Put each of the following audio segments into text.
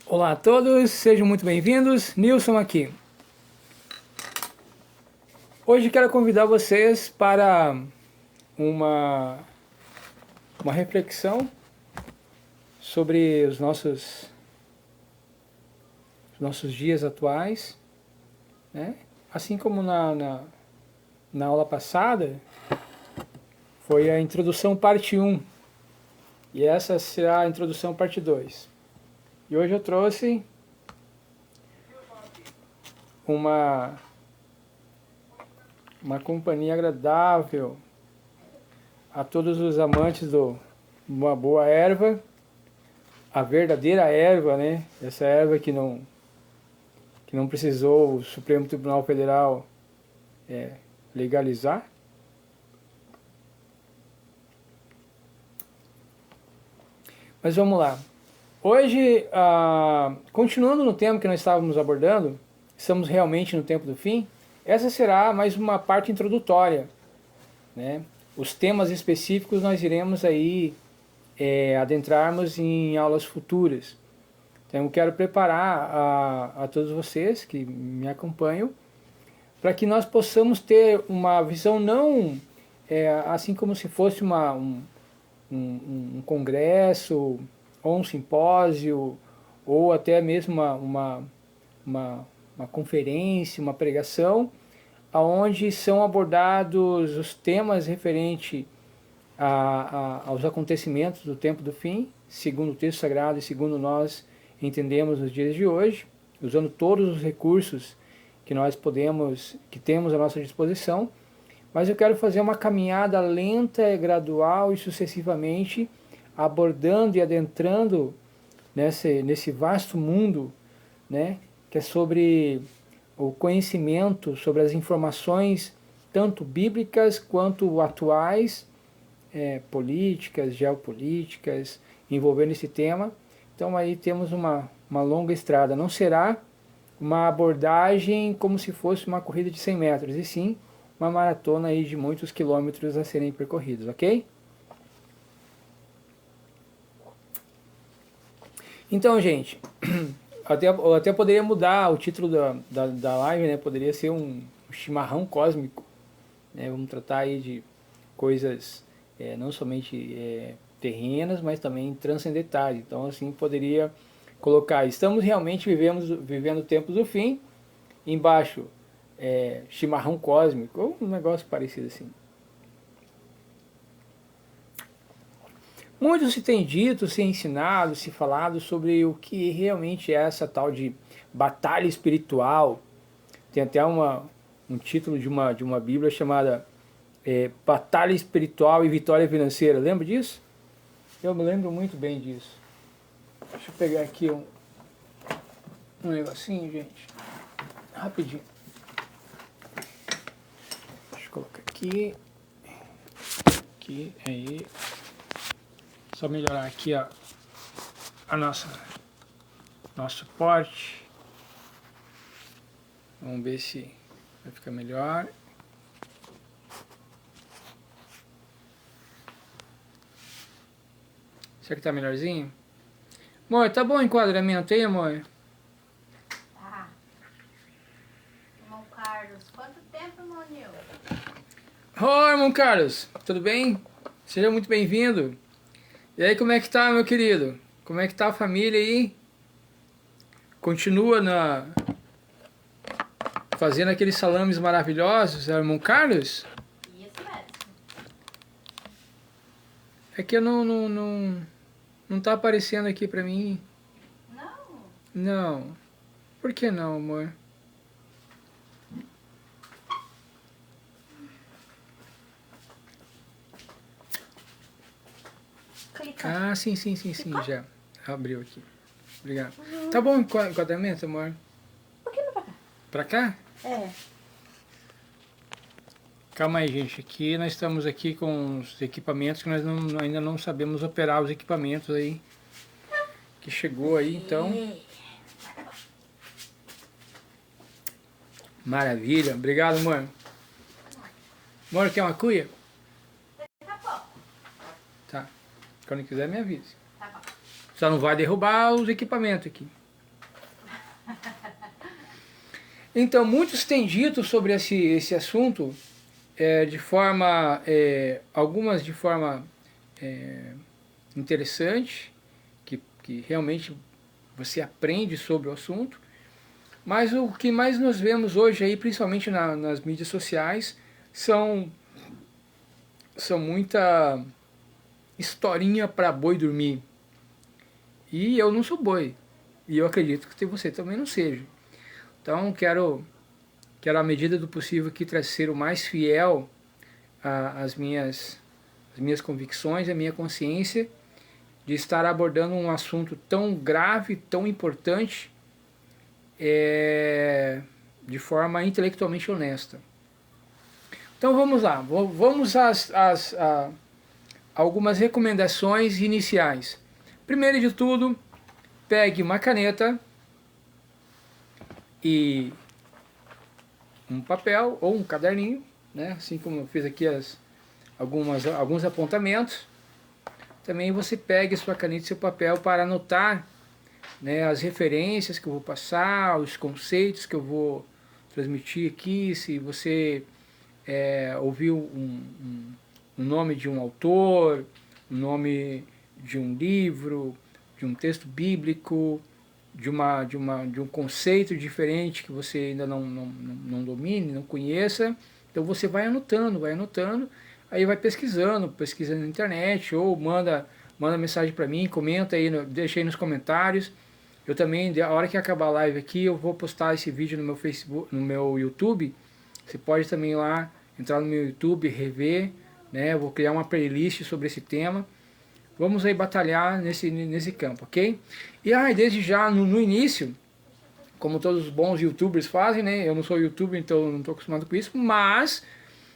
Olá a todos, sejam muito bem-vindos, Nilson aqui. Hoje quero convidar vocês para uma reflexão sobre os nossos dias atuais, né? Assim como na aula passada, foi a introdução parte 1, e essa será a introdução parte 2. E hoje eu trouxe uma companhia agradável a todos os amantes de uma boa erva, a verdadeira erva, né? Essa erva que não precisou o Supremo Tribunal Federal legalizar. Mas vamos lá. Hoje, continuando no tema que nós estávamos abordando, estamos realmente no tempo do fim, essa será mais uma parte introdutória, né? Os temas específicos nós iremos aí adentrarmos em aulas futuras. Então eu quero preparar a todos vocês que me acompanham para que nós possamos ter uma visão não assim como se fosse um congresso ou um simpósio ou até mesmo uma conferência, uma pregação, onde são abordados os temas referentes aos acontecimentos do tempo do fim, segundo o texto sagrado e segundo nós entendemos nos dias de hoje, usando todos os recursos que temos à nossa disposição. Mas eu quero fazer uma caminhada lenta, gradual e sucessivamente, abordando e adentrando nesse vasto mundo, né, que é sobre o conhecimento, sobre as informações tanto bíblicas quanto atuais, políticas, geopolíticas, envolvendo esse tema. Então aí temos uma longa estrada. Não será uma abordagem como se fosse uma corrida de 100 metros, e sim uma maratona aí de muitos quilômetros a serem percorridos, ok? Então, gente, eu até poderia mudar o título da live, né? Poderia ser um chimarrão cósmico, né? Vamos tratar aí de coisas não somente terrenas, mas também transcendentais. Então, assim, poderia colocar, estamos realmente vivendo tempos do fim, embaixo, chimarrão cósmico, ou um negócio parecido assim. Muito se tem dito, se ensinado, se falado sobre o que realmente é essa tal de batalha espiritual. Tem até um título de uma Bíblia chamada Batalha Espiritual e Vitória Financeira. Lembra disso? Eu me lembro muito bem disso. Deixa eu pegar aqui um negocinho, gente. Rapidinho. Deixa eu colocar aqui. Aqui, aí. Só melhorar aqui nosso suporte. Vamos ver se vai ficar melhor. Será que tá melhorzinho? Amor, tá bom o enquadramento aí, amor? Tá. Irmão Carlos, quanto tempo, irmão Nil? Oi, irmão Carlos, tudo bem? Seja muito bem-vindo. E aí, como é que tá, meu querido? Como é que tá a família aí? Continua fazendo aqueles salames maravilhosos, irmão Carlos? Isso mesmo. É que eu não tá aparecendo aqui pra mim. Não. Não. Por que não, amor? Clica. Ah, sim, já. Abriu aqui. Obrigado. Tá bom o enquadramento, amor? Um pouquinho pra cá. Pra cá? É. Calma aí, gente. Aqui nós estamos aqui com os equipamentos que nós ainda não sabemos operar os equipamentos aí. Que chegou aí, então. Maravilha. Obrigado, amor. Amor, quer uma cuia? Daqui a pouco. Tá. Quando quiser, me avise. Tá bom. Só não vai derrubar os equipamentos aqui. Então, muitos têm dito sobre esse assunto, algumas de forma interessante, que realmente você aprende sobre o assunto, mas o que mais nós vemos hoje aí, principalmente nas mídias sociais, são muita historinha para boi dormir. E eu não sou boi, e eu acredito que você também não seja. Então quero à medida do possível aqui ser o mais fiel às minhas convicções, à minha consciência, de estar abordando um assunto tão grave, tão importante, de forma intelectualmente honesta. Então vamos lá, vamos a algumas recomendações iniciais. Primeiro de tudo, pegue uma caneta e um papel ou um caderninho, né? Assim como eu fiz aqui alguns apontamentos. Também você pegue sua caneta e seu papel para anotar, né, as referências que eu vou passar, os conceitos que eu vou transmitir aqui. Se você ouviu um nome de um autor, um nome de um livro, de um texto bíblico, de um conceito diferente que você ainda não domine, não conheça, então você vai anotando, aí vai pesquisa na internet, ou manda mensagem para mim, comenta aí, deixa aí nos comentários. Eu também, a hora que acabar a live aqui, eu vou postar esse vídeo no meu Facebook, no meu YouTube. Você pode também ir lá, entrar no meu YouTube, rever, né? Eu vou criar uma playlist sobre esse tema. Vamos aí batalhar nesse campo, ok? E desde já, no início, como todos os bons youtubers fazem, né? Eu não sou youtuber, então não estou acostumado com isso, mas,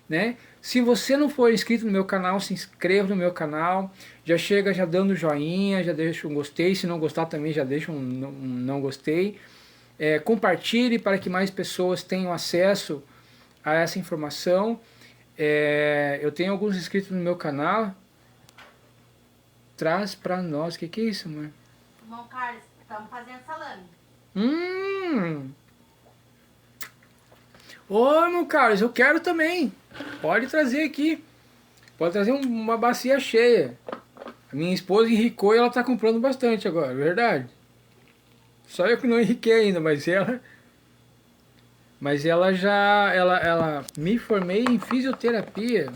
né? Se você não for inscrito no meu canal, se inscreva no meu canal, já chega já dando joinha, já deixa um gostei, se não gostar também já deixa um não gostei. Compartilhe para que mais pessoas tenham acesso a essa informação. Eu tenho alguns inscritos no meu canal. Traz pra nós, o que é isso, amor? Irmão Carlos, estamos fazendo salame. Ô, irmão Carlos, eu quero também. Pode trazer aqui. Pode trazer uma bacia cheia. A minha esposa enricou e ela tá comprando bastante agora, verdade. Só eu que não enriquei ainda, mas ela já... Ela me formei em fisioterapia.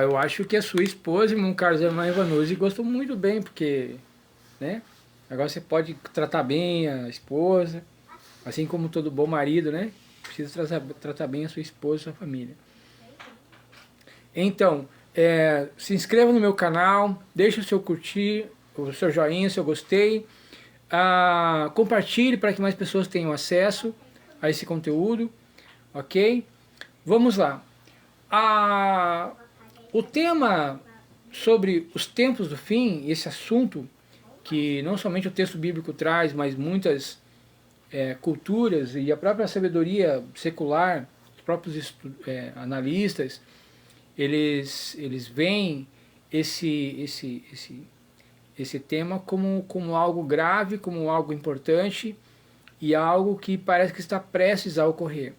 Eu acho que a sua esposa, irmão Carlos e a irmã Ivanuse, gostam muito bem, porque, né? Agora você pode tratar bem a esposa, assim como todo bom marido, né? Precisa tratar bem a sua esposa e a sua família. Então, se inscreva no meu canal, deixe o seu curtir, o seu joinha, o seu gostei, compartilhe para que mais pessoas tenham acesso a esse conteúdo, ok? Vamos lá. O tema sobre os tempos do fim, esse assunto que não somente o texto bíblico traz, mas muitas culturas e a própria sabedoria secular, os próprios analistas, eles veem esse tema como algo grave, como algo importante e algo que parece que está prestes a ocorrer.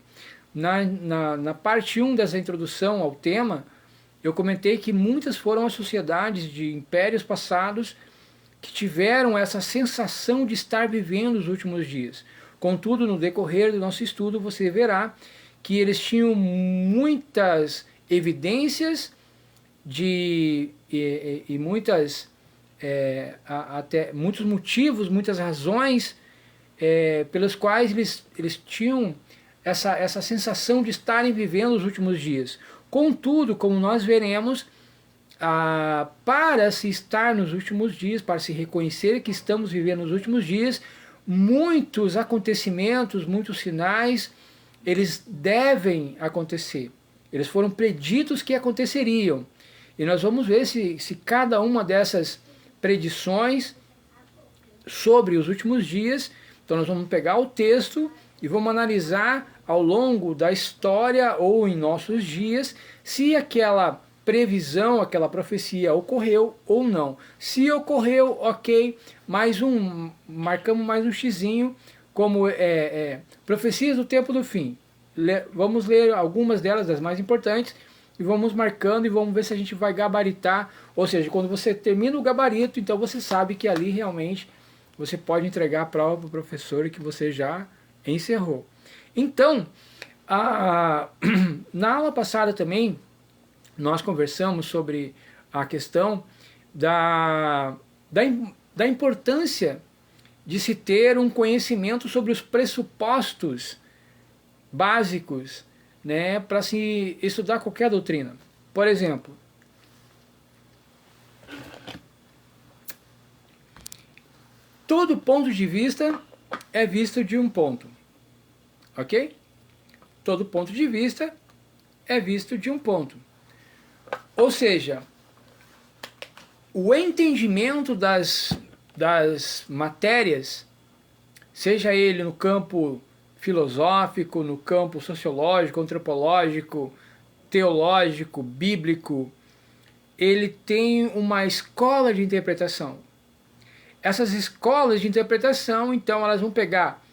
Na parte 1 dessa introdução ao tema, eu comentei que muitas foram as sociedades de impérios passados que tiveram essa sensação de estar vivendo os últimos dias. Contudo, no decorrer do nosso estudo, você verá que eles tinham muitas evidências e muitos motivos, muitas razões pelas quais eles tinham essa sensação de estarem vivendo os últimos dias. Contudo, como nós veremos, para se estar nos últimos dias, para se reconhecer que estamos vivendo os últimos dias, muitos acontecimentos, muitos sinais, eles devem acontecer. Eles foram preditos que aconteceriam. E nós vamos ver se cada uma dessas predições sobre os últimos dias, então nós vamos pegar o texto e vamos analisar ao longo da história ou em nossos dias se aquela previsão, aquela profecia ocorreu ou não. Se ocorreu, ok, marcamos mais um xizinho como Profecias do Tempo do Fim. Vamos ler algumas delas, das mais importantes, e vamos marcando e vamos ver se a gente vai gabaritar. Ou seja, quando você termina o gabarito, então você sabe que ali realmente você pode entregar a prova para o professor e que você já encerrou. Então, na aula passada também, nós conversamos sobre a questão da importância de se ter um conhecimento sobre os pressupostos básicos, né, para se estudar qualquer doutrina. Por exemplo, todo ponto de vista é visto de um ponto, ok? Todo ponto de vista é visto de um ponto. Ou seja, o entendimento das matérias, seja ele no campo filosófico, no campo sociológico, antropológico, teológico, bíblico, ele tem uma escola de interpretação. Essas escolas de interpretação, então, elas vão pegar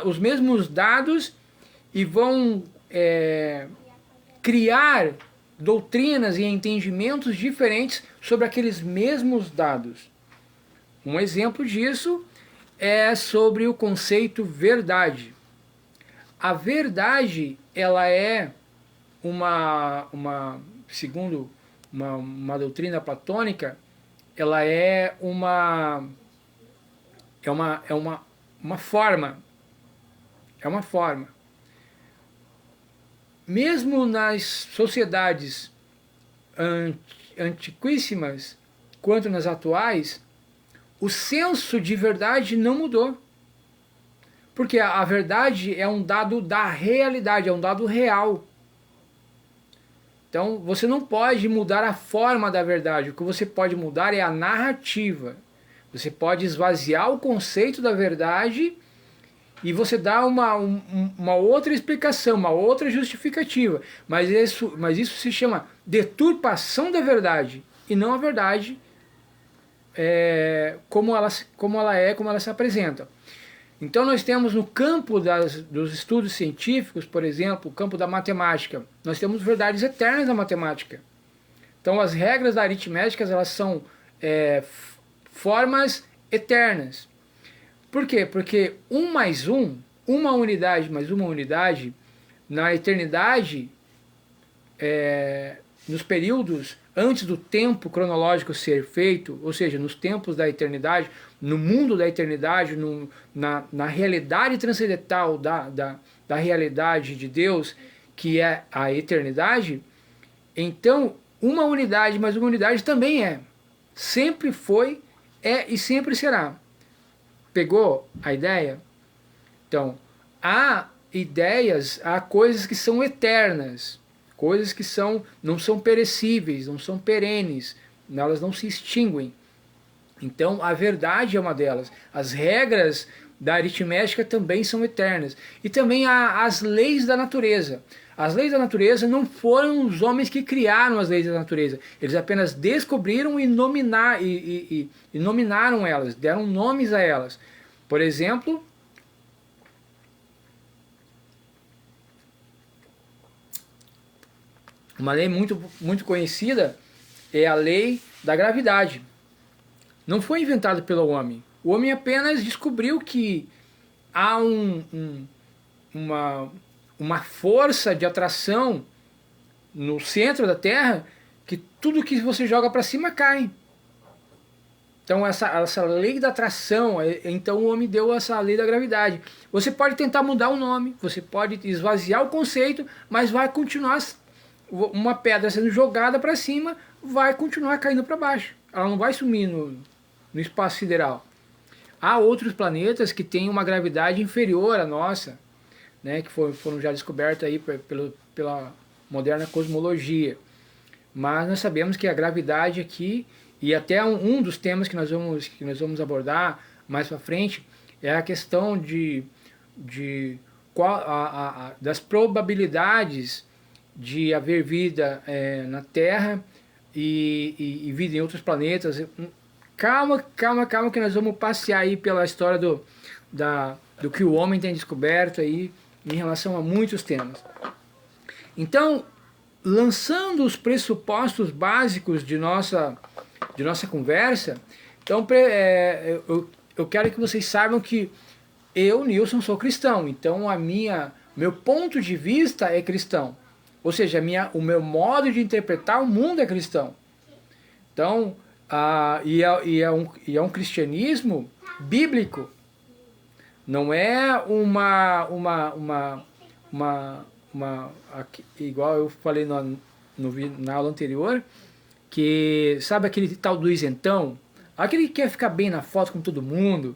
os mesmos dados e vão criar doutrinas e entendimentos diferentes sobre aqueles mesmos dados. Um exemplo disso é sobre o conceito verdade. A verdade, ela é segundo uma doutrina platônica, ela é uma forma. É uma forma. Mesmo nas sociedades antiquíssimas, quanto nas atuais, o senso de verdade não mudou. Porque a verdade é um dado da realidade, é um dado real. Então você não pode mudar a forma da verdade, o que você pode mudar é a narrativa. Você pode esvaziar o conceito da verdade e você dá uma outra explicação, uma outra justificativa. Mas isso se chama deturpação da verdade, e não a verdade como ela se apresenta. Então nós temos no campo dos estudos científicos, por exemplo, o campo da matemática, nós temos verdades eternas da matemática. Então as regras da aritmética, elas são formas eternas. Por quê? Porque 1 mais 1, uma unidade mais uma unidade, na eternidade, nos períodos antes do tempo cronológico ser feito, ou seja, nos tempos da eternidade, no mundo da eternidade, na realidade transcendental da realidade de Deus, que é a eternidade, então uma unidade mais uma unidade também sempre foi, e sempre será. Pegou a ideia? Então, há ideias, há coisas que são eternas, coisas que não são perecíveis, não são perenes, elas não se extinguem. Então, a verdade é uma delas. As regras da aritmética também são eternas. E também há as leis da natureza. As leis da natureza não foram os homens que criaram as leis da natureza. Eles apenas descobriram e nominaram elas, deram nomes a elas. Por exemplo, uma lei muito conhecida é a lei da gravidade. Não foi inventado pelo homem. O homem apenas descobriu que há uma força de atração no centro da Terra, que tudo que você joga para cima cai. Então essa lei da atração, então o homem deu essa lei da gravidade. Você pode tentar mudar o nome, você pode esvaziar o conceito, mas vai continuar, uma pedra sendo jogada para cima, vai continuar caindo para baixo. Ela não vai sumir no espaço sideral. Há outros planetas que têm uma gravidade inferior à nossa, né, que foram já descobertos aí pela moderna cosmologia. Mas nós sabemos que a gravidade aqui, e até um dos temas que nós vamos abordar mais para frente, é a questão das probabilidades de haver vida na Terra e vida em outros planetas. Calma que nós vamos passear aí pela história do que o homem tem descoberto aí em relação a muitos temas. Então, lançando os pressupostos básicos de nossa conversa, então eu quero que vocês saibam que eu, Nilson, sou cristão, então meu ponto de vista é cristão. Ou seja, o meu modo de interpretar o mundo é cristão. Então, é um cristianismo bíblico. Não é igual eu falei na aula anterior, que sabe aquele tal do isentão? Aquele que quer ficar bem na foto com todo mundo,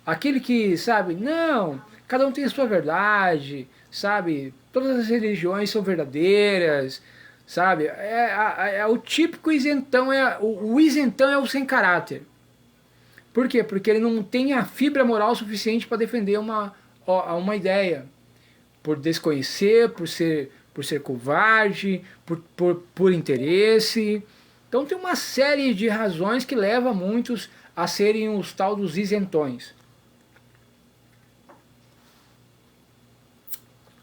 aquele que, sabe, não, cada um tem a sua verdade, sabe, todas as religiões são verdadeiras, sabe, é o típico isentão, o isentão é o sem caráter. Por quê? Porque ele não tem a fibra moral suficiente para defender uma ideia, por desconhecer, por ser covarde, por interesse. Então tem uma série de razões que leva muitos a serem os tal dos isentões.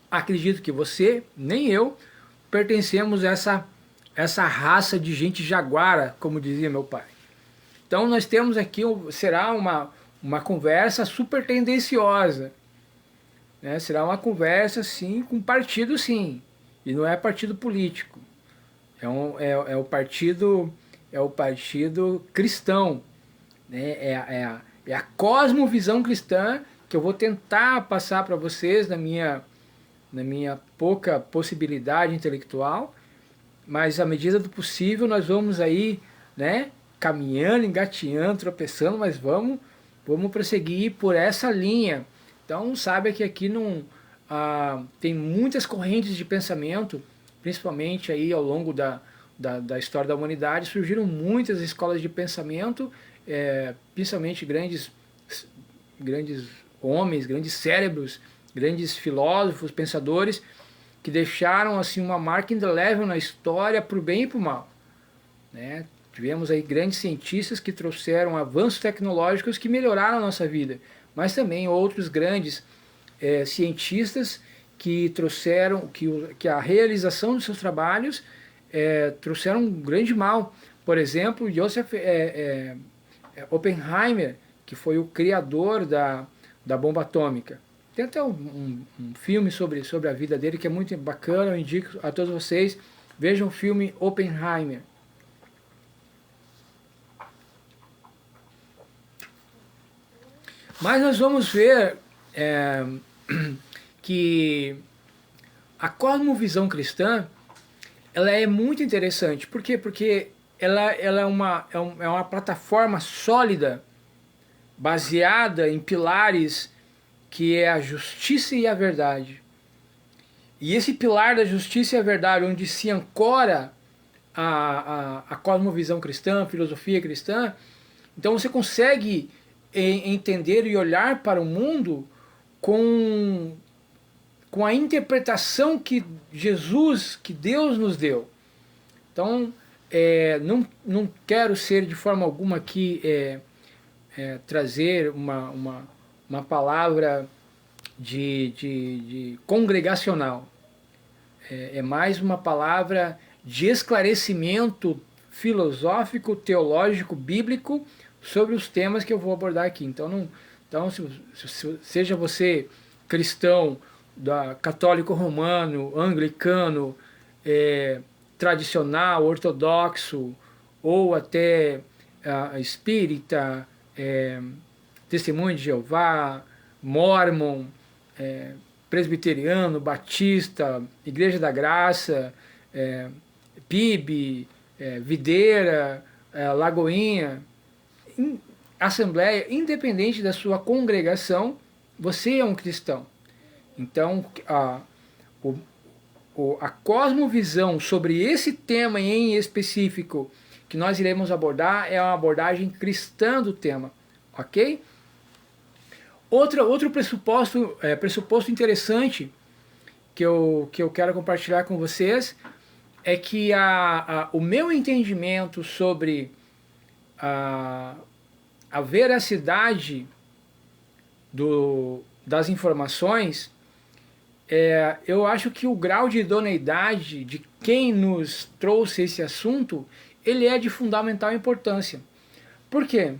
Acredito que você, nem eu, pertencemos a essa raça de gente jaguara, como dizia meu pai. Então nós temos aqui, será uma conversa super tendenciosa. Né? Será uma conversa, sim, com partido, sim. E não é partido político. É o partido cristão. Né? É a cosmovisão cristã que eu vou tentar passar para vocês na minha pouca possibilidade intelectual, mas à medida do possível nós vamos aí, né, caminhando, engateando, tropeçando, mas vamos prosseguir por essa linha. Então sabe que aqui tem muitas correntes de pensamento, principalmente aí ao longo da história da humanidade, surgiram muitas escolas de pensamento, principalmente grandes homens, grandes cérebros, grandes filósofos, pensadores, que deixaram assim uma marca indelével na história para o bem e para o mal. Né? Tivemos aí grandes cientistas que trouxeram avanços tecnológicos que melhoraram a nossa vida, mas também outros grandes cientistas que trouxeram, que a realização dos seus trabalhos trouxeram um grande mal. Por exemplo, Joseph Oppenheimer, que foi o criador da bomba atômica. Tem até um filme sobre a vida dele que é muito bacana, eu indico a todos vocês, vejam o filme Oppenheimer. Mas nós vamos ver que a cosmovisão cristã ela é muito interessante. Por quê? Porque ela é uma plataforma sólida, baseada em pilares que é a justiça e a verdade. E esse pilar da justiça e a verdade, onde se ancora a cosmovisão cristã, a filosofia cristã, então você consegue entender e olhar para o mundo com a interpretação que Jesus, que Deus nos deu. Então, não quero ser de forma alguma aqui trazer uma palavra de congregacional. É mais uma palavra de esclarecimento filosófico, teológico, bíblico sobre os temas que eu vou abordar aqui. Então, seja você cristão, católico romano, anglicano, tradicional, ortodoxo, ou até espírita, Testemunho de Jeová, Mórmon, presbiteriano, batista, Igreja da Graça, PIB, Videira, Lagoinha, Assembleia, independente da sua congregação, você é um cristão. Então, a cosmovisão sobre esse tema em específico que nós iremos abordar é uma abordagem cristã do tema, ok? Outro pressuposto interessante que eu quero compartilhar com vocês é que o meu entendimento sobre a veracidade das informações, eu acho que o grau de idoneidade de quem nos trouxe esse assunto, ele é de fundamental importância. Por quê?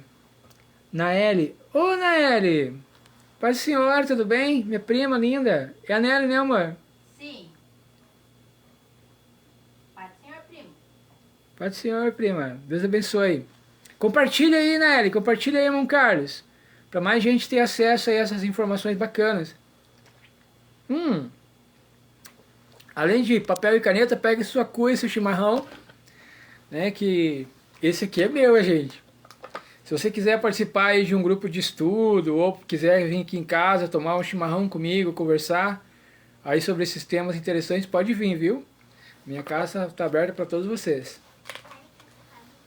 Naeli, ô Naeli, paz do Senhor, tudo bem? Minha prima linda, é a Nelly, né, amor? Sim. Paz do Senhor, primo. Paz do Senhor, prima, Deus abençoe. Compartilha aí, Naeli, compartilha aí, irmão Carlos, para mais gente ter acesso a essas informações bacanas. Além de papel e caneta, pegue sua cuia e seu chimarrão, né, que esse aqui é meu, gente. Se você quiser participar aí de um grupo de estudo, ou quiser vir aqui em casa, tomar um chimarrão comigo, conversar aí sobre esses temas interessantes, pode vir, viu? Minha casa está aberta para todos vocês.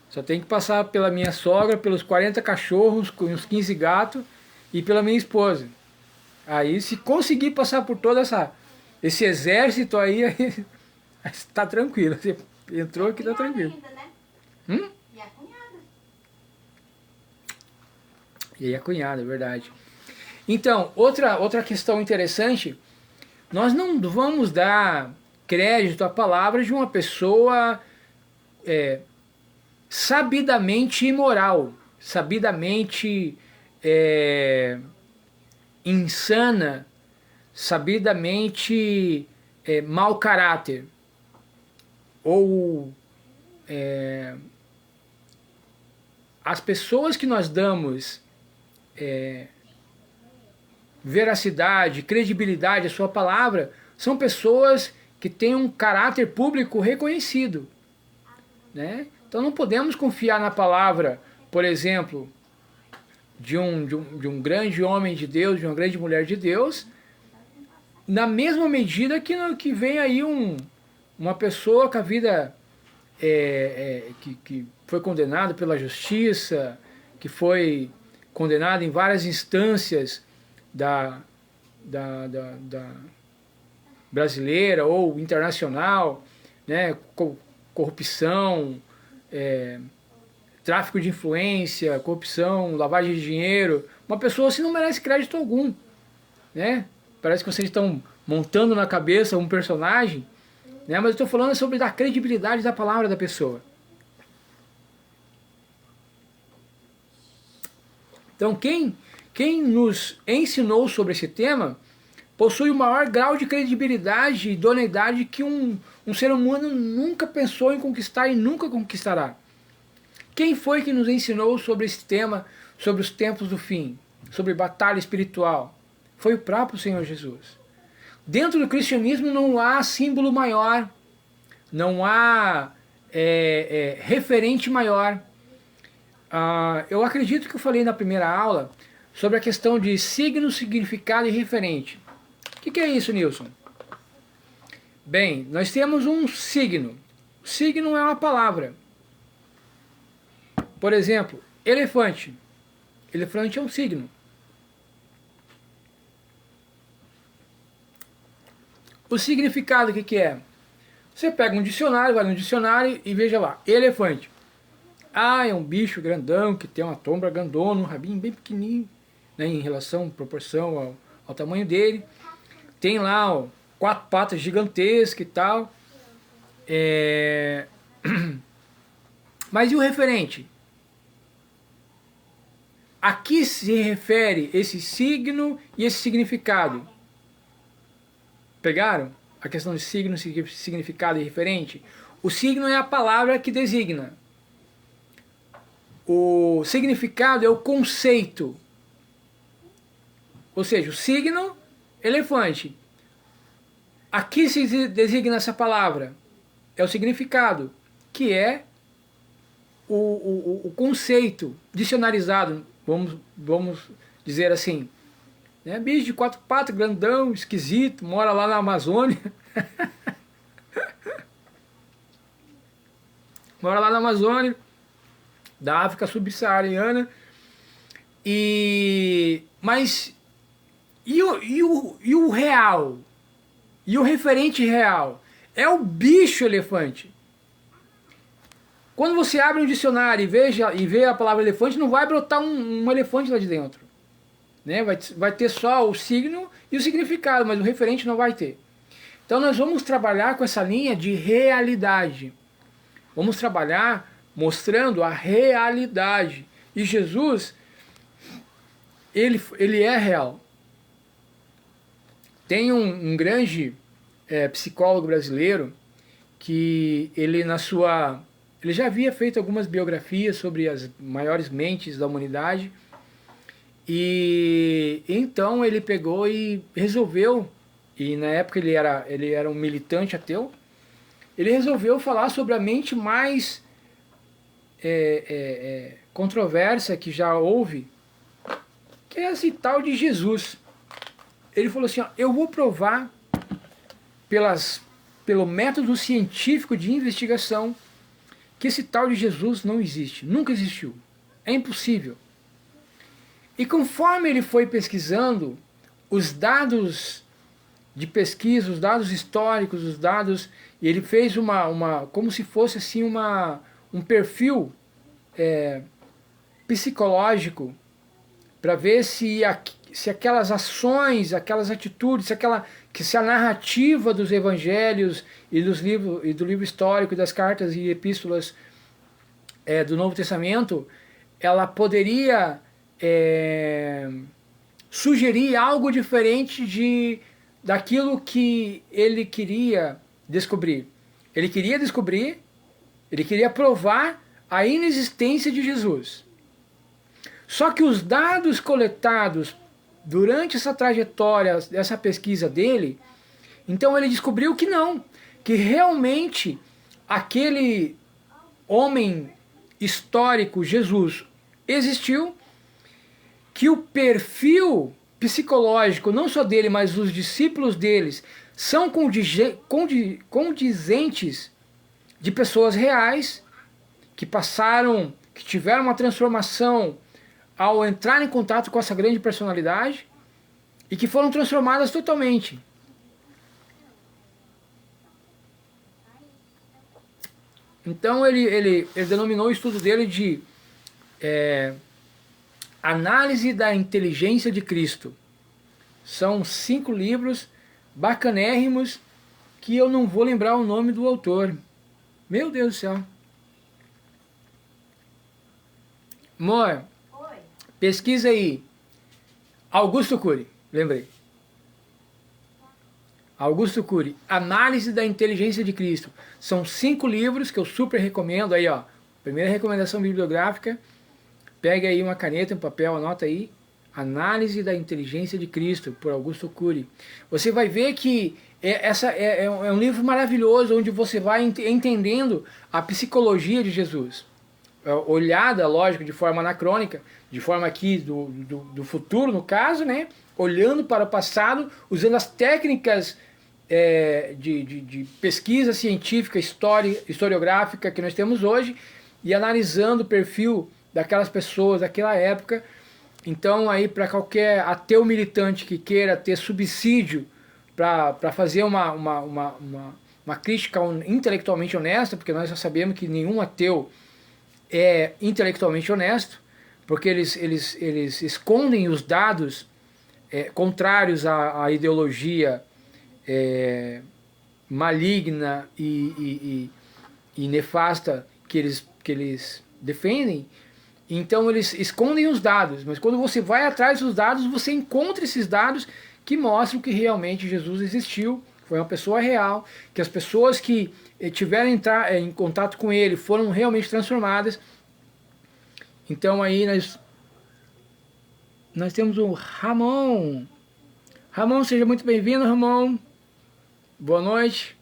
Só tem que passar pela minha sogra, pelos 40 cachorros, com uns 15 gatos, e pela minha esposa. Aí, se conseguir passar por todo esse exército aí, está tranquilo. Você entrou aqui, está tranquilo. Ainda, né? E a cunhada. E aí a cunhada, é verdade. Então, outra questão interessante, nós não vamos dar crédito à palavra de uma pessoa sabidamente imoral, sabidamente insana, sabidamente mau caráter, ou as pessoas que nós damos veracidade, credibilidade à sua palavra, são pessoas que têm um caráter público reconhecido, né? Então não podemos confiar na palavra, por exemplo, de um grande homem de Deus, de uma grande mulher de Deus, na mesma medida que vem aí uma pessoa com a vida que foi condenada pela justiça, que foi condenada em várias instâncias da brasileira ou internacional, né, corrupção, tráfico de influência, corrupção, lavagem de dinheiro. Uma pessoa assim não merece crédito algum, né? Parece que vocês estão montando na cabeça um personagem, né? Mas eu estou falando sobre a credibilidade da palavra da pessoa. Então quem nos ensinou sobre esse tema possui o maior grau de credibilidade e idoneidade que um ser humano nunca pensou em conquistar e nunca conquistará. Quem foi que nos ensinou sobre esse tema, sobre os tempos do fim, sobre batalha espiritual? Foi o próprio Senhor Jesus. Dentro do cristianismo não há símbolo maior, não há referente maior. Eu acredito que eu falei na primeira aula sobre a questão de signo, significado e referente. O que é isso, Nilson? Bem, nós temos um signo. O signo é uma palavra. Por exemplo, elefante. Elefante é um signo. O significado, o que é? Você pega um dicionário, vai no dicionário e veja lá, elefante. É um bicho grandão que tem uma tromba grandona, um rabinho bem pequenininho, né, em relação, proporção ao tamanho dele. Tem lá 4 patas gigantescas e tal. Mas e o referente? A que se refere esse signo e esse significado? Pegaram? A questão de signo, significado e referente? O signo é a palavra que designa. O significado é o conceito. Ou seja, o signo, elefante. A que se designa essa palavra? É o significado, que é o conceito dicionarizado, vamos dizer assim. Né? Bicho de 4 patas, grandão, esquisito, mora lá na Amazônia. Mora lá na Amazônia, da África subsaariana. Mas e o real? E o referente real? É o bicho elefante. Quando você abre um dicionário e vê a palavra elefante, não vai brotar um elefante lá de dentro. né? Vai ter só o signo e o significado, mas o referente não vai ter. Então nós vamos trabalhar com essa linha de realidade. Vamos trabalhar mostrando a realidade. E Jesus, ele é real. Tem um grande psicólogo brasileiro que ele já havia feito algumas biografias sobre as maiores mentes da humanidade, e então ele pegou e resolveu, e na época ele era um militante ateu, ele resolveu falar sobre a mente mais controversa que já houve, que é esse tal de Jesus. Ele falou assim, ó, eu vou provar pelo método científico de investigação que esse tal de Jesus não existe, nunca existiu, é impossível. E conforme ele foi pesquisando os dados de pesquisa, os dados históricos, os dados, e ele fez como se fosse assim um perfil psicológico para ver se aquelas ações, aquelas atitudes, se a narrativa dos evangelhos e do livro histórico, das cartas e epístolas do Novo Testamento, ela poderia sugerir algo diferente daquilo que ele queria descobrir. Ele queria provar a inexistência de Jesus. Só que os dados coletados durante essa trajetória, dessa pesquisa dele, então ele descobriu que não, que realmente aquele homem histórico, Jesus, existiu, que o perfil psicológico, não só dele, mas dos discípulos deles, são condizentes de pessoas reais, que tiveram uma transformação ao entrar em contato com essa grande personalidade, e que foram transformadas totalmente. Então ele denominou o estudo dele de Análise da Inteligência de Cristo. São 5 livros bacanérrimos que eu não vou lembrar o nome do autor. Meu Deus do céu. Amor, pesquisa aí. Augusto Cury, lembrei. Augusto Cury, Análise da Inteligência de Cristo. São 5 livros que eu super recomendo. Aí, ó, primeira recomendação bibliográfica. Pega aí uma caneta, um papel, anota aí. Análise da Inteligência de Cristo, por Augusto Cury. Você vai ver que é um livro maravilhoso, onde você vai entendendo a psicologia de Jesus. Olhada, lógico, de forma anacrônica, de forma aqui do futuro, no caso, né? Olhando para o passado, usando as técnicas de pesquisa científica, historiográfica que nós temos hoje, e analisando o perfil daquelas pessoas daquela época. Então aí para qualquer ateu militante que queira ter subsídio para fazer uma crítica intelectualmente honesta, porque nós já sabemos que nenhum ateu é intelectualmente honesto, porque eles escondem os dados contrários à ideologia maligna e nefasta que eles defendem. Então eles escondem os dados, mas quando você vai atrás dos dados, você encontra esses dados que mostram que realmente Jesus existiu, foi uma pessoa real, que as pessoas que tiveram em contato com ele foram realmente transformadas. Então aí nós temos o Ramon. Ramon, seja muito bem-vindo, Ramon. Boa noite.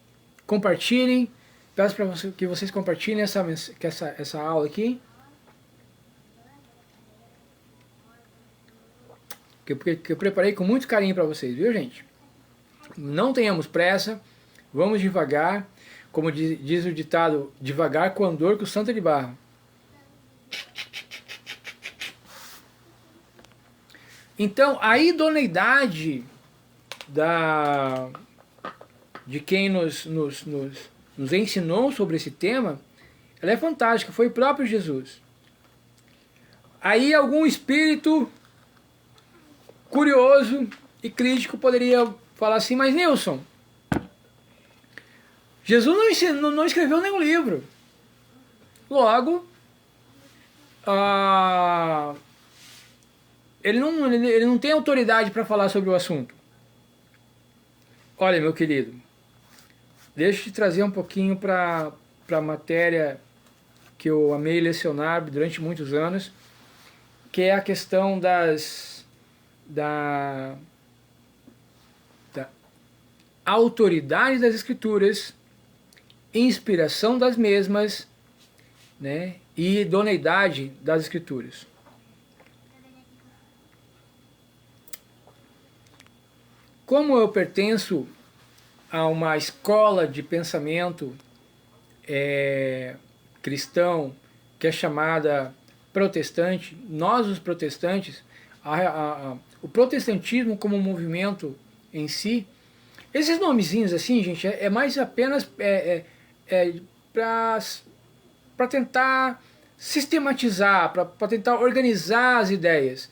Compartilhem. Peço para que vocês compartilhem essa aula aqui. Que eu preparei com muito carinho para vocês, viu, gente? Não tenhamos pressa, vamos devagar. Como diz o ditado, devagar com andor que o santo é de barro. Então, a idoneidade de quem nos ensinou sobre esse tema, ela é fantástica, foi o próprio Jesus. Aí algum espírito curioso e crítico poderia falar assim, mas Nilson, Jesus não escreveu nenhum livro. Logo, ele não tem autoridade para falar sobre o assunto. Olha, meu querido, deixa eu te trazer um pouquinho para a matéria que eu amei lecionar durante muitos anos, que é a questão da autoridade das Escrituras, inspiração das mesmas, né, e idoneidade das Escrituras. Como eu pertenço a uma escola de pensamento cristão, que é chamada protestante, nós os protestantes, o protestantismo como movimento em si, esses nomezinhos assim, gente, é mais apenas para tentar sistematizar, para tentar organizar as ideias.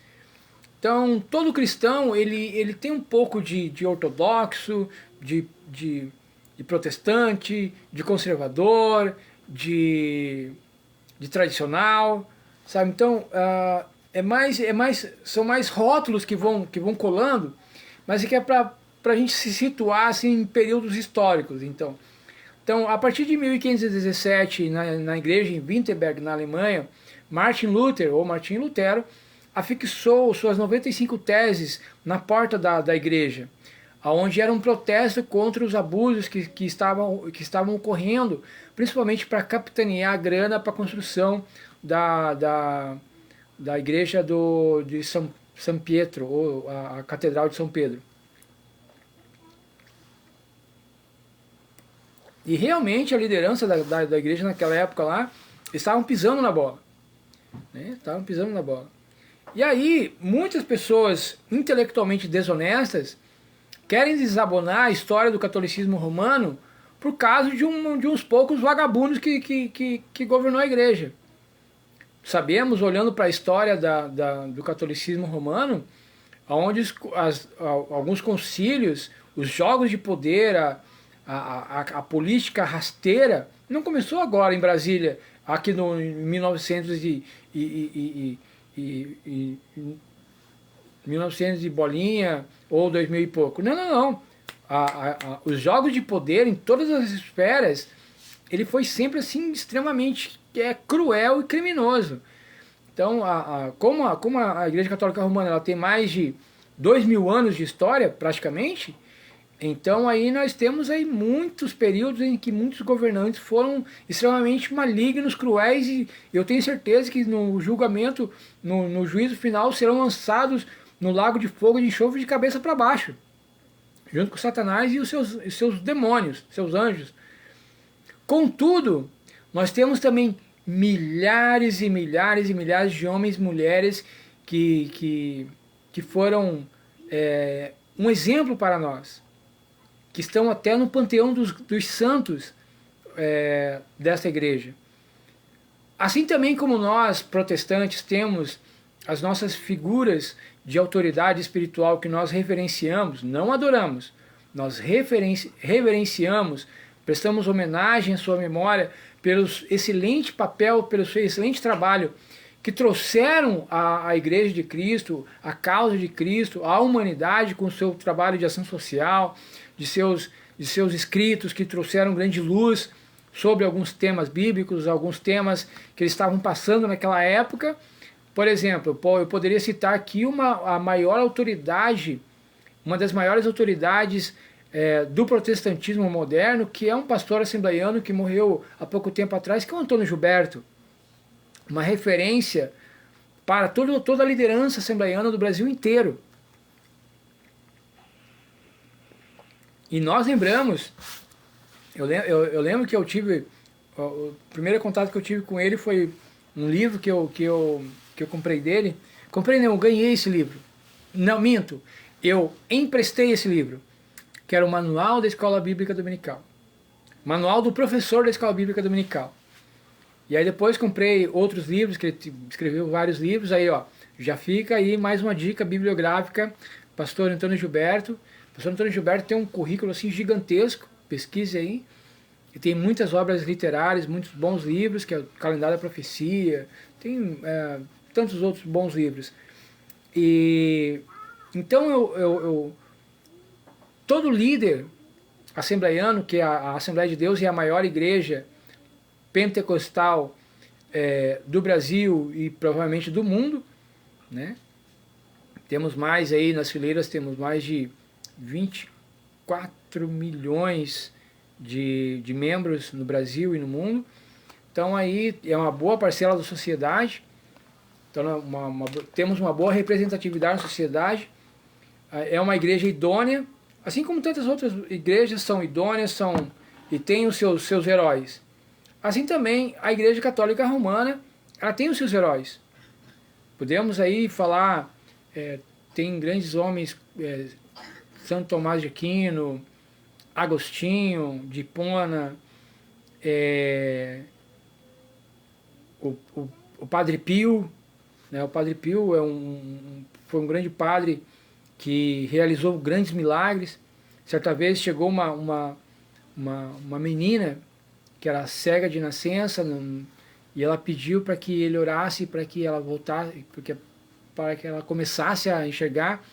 Então, todo cristão, ele tem um pouco de ortodoxo, de protestante, de conservador, de tradicional, sabe? Então, são mais rótulos que vão colando, mas é que é para a gente se situar assim, em períodos históricos. Então, a partir de 1517, na igreja em Wittenberg, na Alemanha, Martin Lutero, afixou suas 95 teses na porta da igreja, onde era um protesto contra os abusos que estavam ocorrendo, principalmente para capitanear a grana para a construção da igreja de São Pietro, ou a Catedral de São Pedro. E realmente a liderança da igreja naquela época lá, estavam pisando na bola. Né? Estavam pisando na bola. E aí, muitas pessoas intelectualmente desonestas querem desabonar a história do catolicismo romano por causa de uns poucos vagabundos que governou a igreja. Sabemos, olhando para a história do catolicismo romano, onde alguns concílios, os jogos de poder, a política rasteira, não começou agora em Brasília, aqui em 1900 e bolinha, ou 2000 e pouco. Não. Os jogos de poder em todas as esferas, ele foi sempre assim extremamente cruel e criminoso. Então, como a Igreja Católica Romana ela tem mais de 2000 anos de história, praticamente, então aí nós temos aí muitos períodos em que muitos governantes foram extremamente malignos, cruéis, e eu tenho certeza que no julgamento, no juízo final, serão lançados no lago de fogo de enxofre de cabeça para baixo, junto com Satanás e os seus demônios, seus anjos. Contudo, nós temos também milhares e milhares e milhares de homens e mulheres que foram um exemplo para nós, que estão até no panteão dos santos dessa igreja. Assim também como nós, protestantes, temos as nossas figuras de autoridade espiritual que nós reverenciamos, não adoramos, nós reverenciamos, prestamos homenagem à sua memória pelo excelente papel, pelo seu excelente trabalho que trouxeram à Igreja de Cristo, a causa de Cristo, à humanidade com o seu trabalho de ação social, de seus escritos que trouxeram grande luz sobre alguns temas bíblicos, alguns temas que eles estavam passando naquela época. Por exemplo, eu poderia citar aqui a maior autoridade, uma das maiores autoridades do protestantismo moderno, que é um pastor assembleiano que morreu há pouco tempo atrás, que é o Antônio Gilberto. Uma referência para toda a liderança assembleiana do Brasil inteiro. E nós lembramos, eu lembro que eu tive, o primeiro contato que eu tive com ele foi um livro que eu comprei dele. Comprei não, eu ganhei esse livro. Não, minto, eu emprestei esse livro, que era o Manual da Escola Bíblica Dominical. Manual do professor da Escola Bíblica Dominical. E aí depois comprei outros livros, que ele escreveu vários livros, aí ó, Já fica aí mais uma dica bibliográfica, pastor Antônio Gilberto. Pastor Antônio Gilberto tem um currículo assim gigantesco, pesquise aí. E tem muitas obras literárias, muitos bons livros, que é o Calendário da Profecia, tem tantos outros bons livros. E então todo líder assembleiano, que é a Assembleia de Deus é a maior igreja pentecostal do Brasil e provavelmente do mundo, né? Temos mais aí nas fileiras, temos mais de 24 milhões de membros no Brasil e no mundo. Então aí é uma boa parcela da sociedade. Então temos uma boa representatividade na sociedade. É uma igreja idônea, assim como tantas outras igrejas são idôneas e têm os seus heróis. Assim também a Igreja Católica Romana, ela tem os seus heróis. Podemos aí falar, tem grandes homens, Santo Tomás de Aquino, Agostinho, de Hipona, o Padre Pio, né? O Padre Pio foi um grande padre que realizou grandes milagres. Certa vez chegou uma menina que era cega de nascença, e ela pediu para que ele orasse para que ela voltasse, para que ela começasse a enxergar,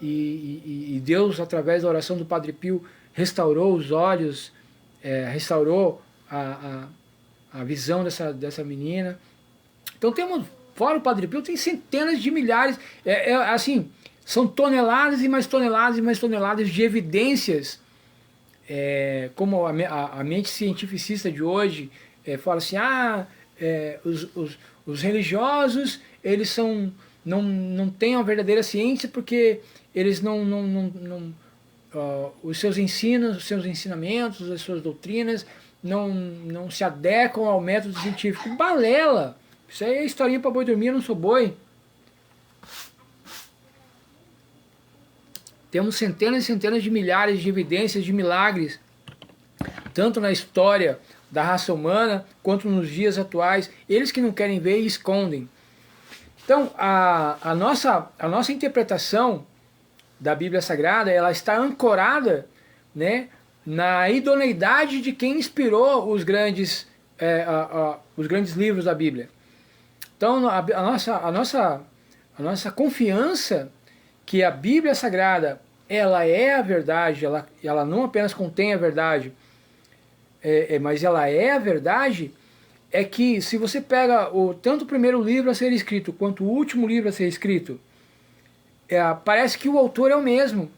e Deus, através da oração do Padre Pio, restaurou os olhos, restaurou a visão dessa menina. Então fora o Padre Pio, tem centenas de milhares, assim, são toneladas e mais toneladas e mais toneladas de evidências, como a mente cientificista de hoje fala assim, os religiosos, eles não têm uma verdadeira ciência porque eles os seus ensinos, os seus ensinamentos, as suas doutrinas não se adequam ao método científico. Balela! Isso aí é historinha para boi dormir, eu não sou boi. Temos centenas e centenas de milhares de evidências de milagres, tanto na história da raça humana, quanto nos dias atuais. Eles que não querem ver e escondem. Então, a nossa interpretação da Bíblia Sagrada, ela está ancorada, né, na idoneidade de quem inspirou os grandes livros da Bíblia. Então, a nossa confiança que a Bíblia Sagrada, ela é a verdade, ela não apenas contém a verdade, mas ela é a verdade, é que se você pega tanto o primeiro livro a ser escrito, quanto o último livro a ser escrito, parece que o autor é o mesmo,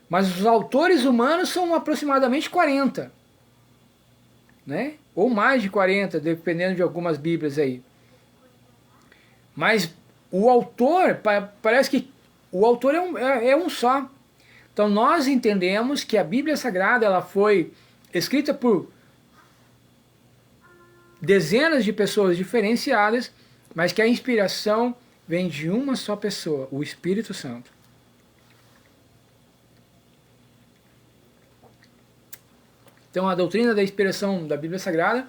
mas os autores humanos são aproximadamente 40, né? Ou mais de 40, dependendo de algumas bíblias aí. Mas o autor, parece que o autor é um só. Então nós entendemos que a Bíblia Sagrada, ela foi escrita por dezenas de pessoas diferenciadas, mas que a inspiração vem de uma só pessoa, o Espírito Santo. Então a doutrina da inspiração da Bíblia Sagrada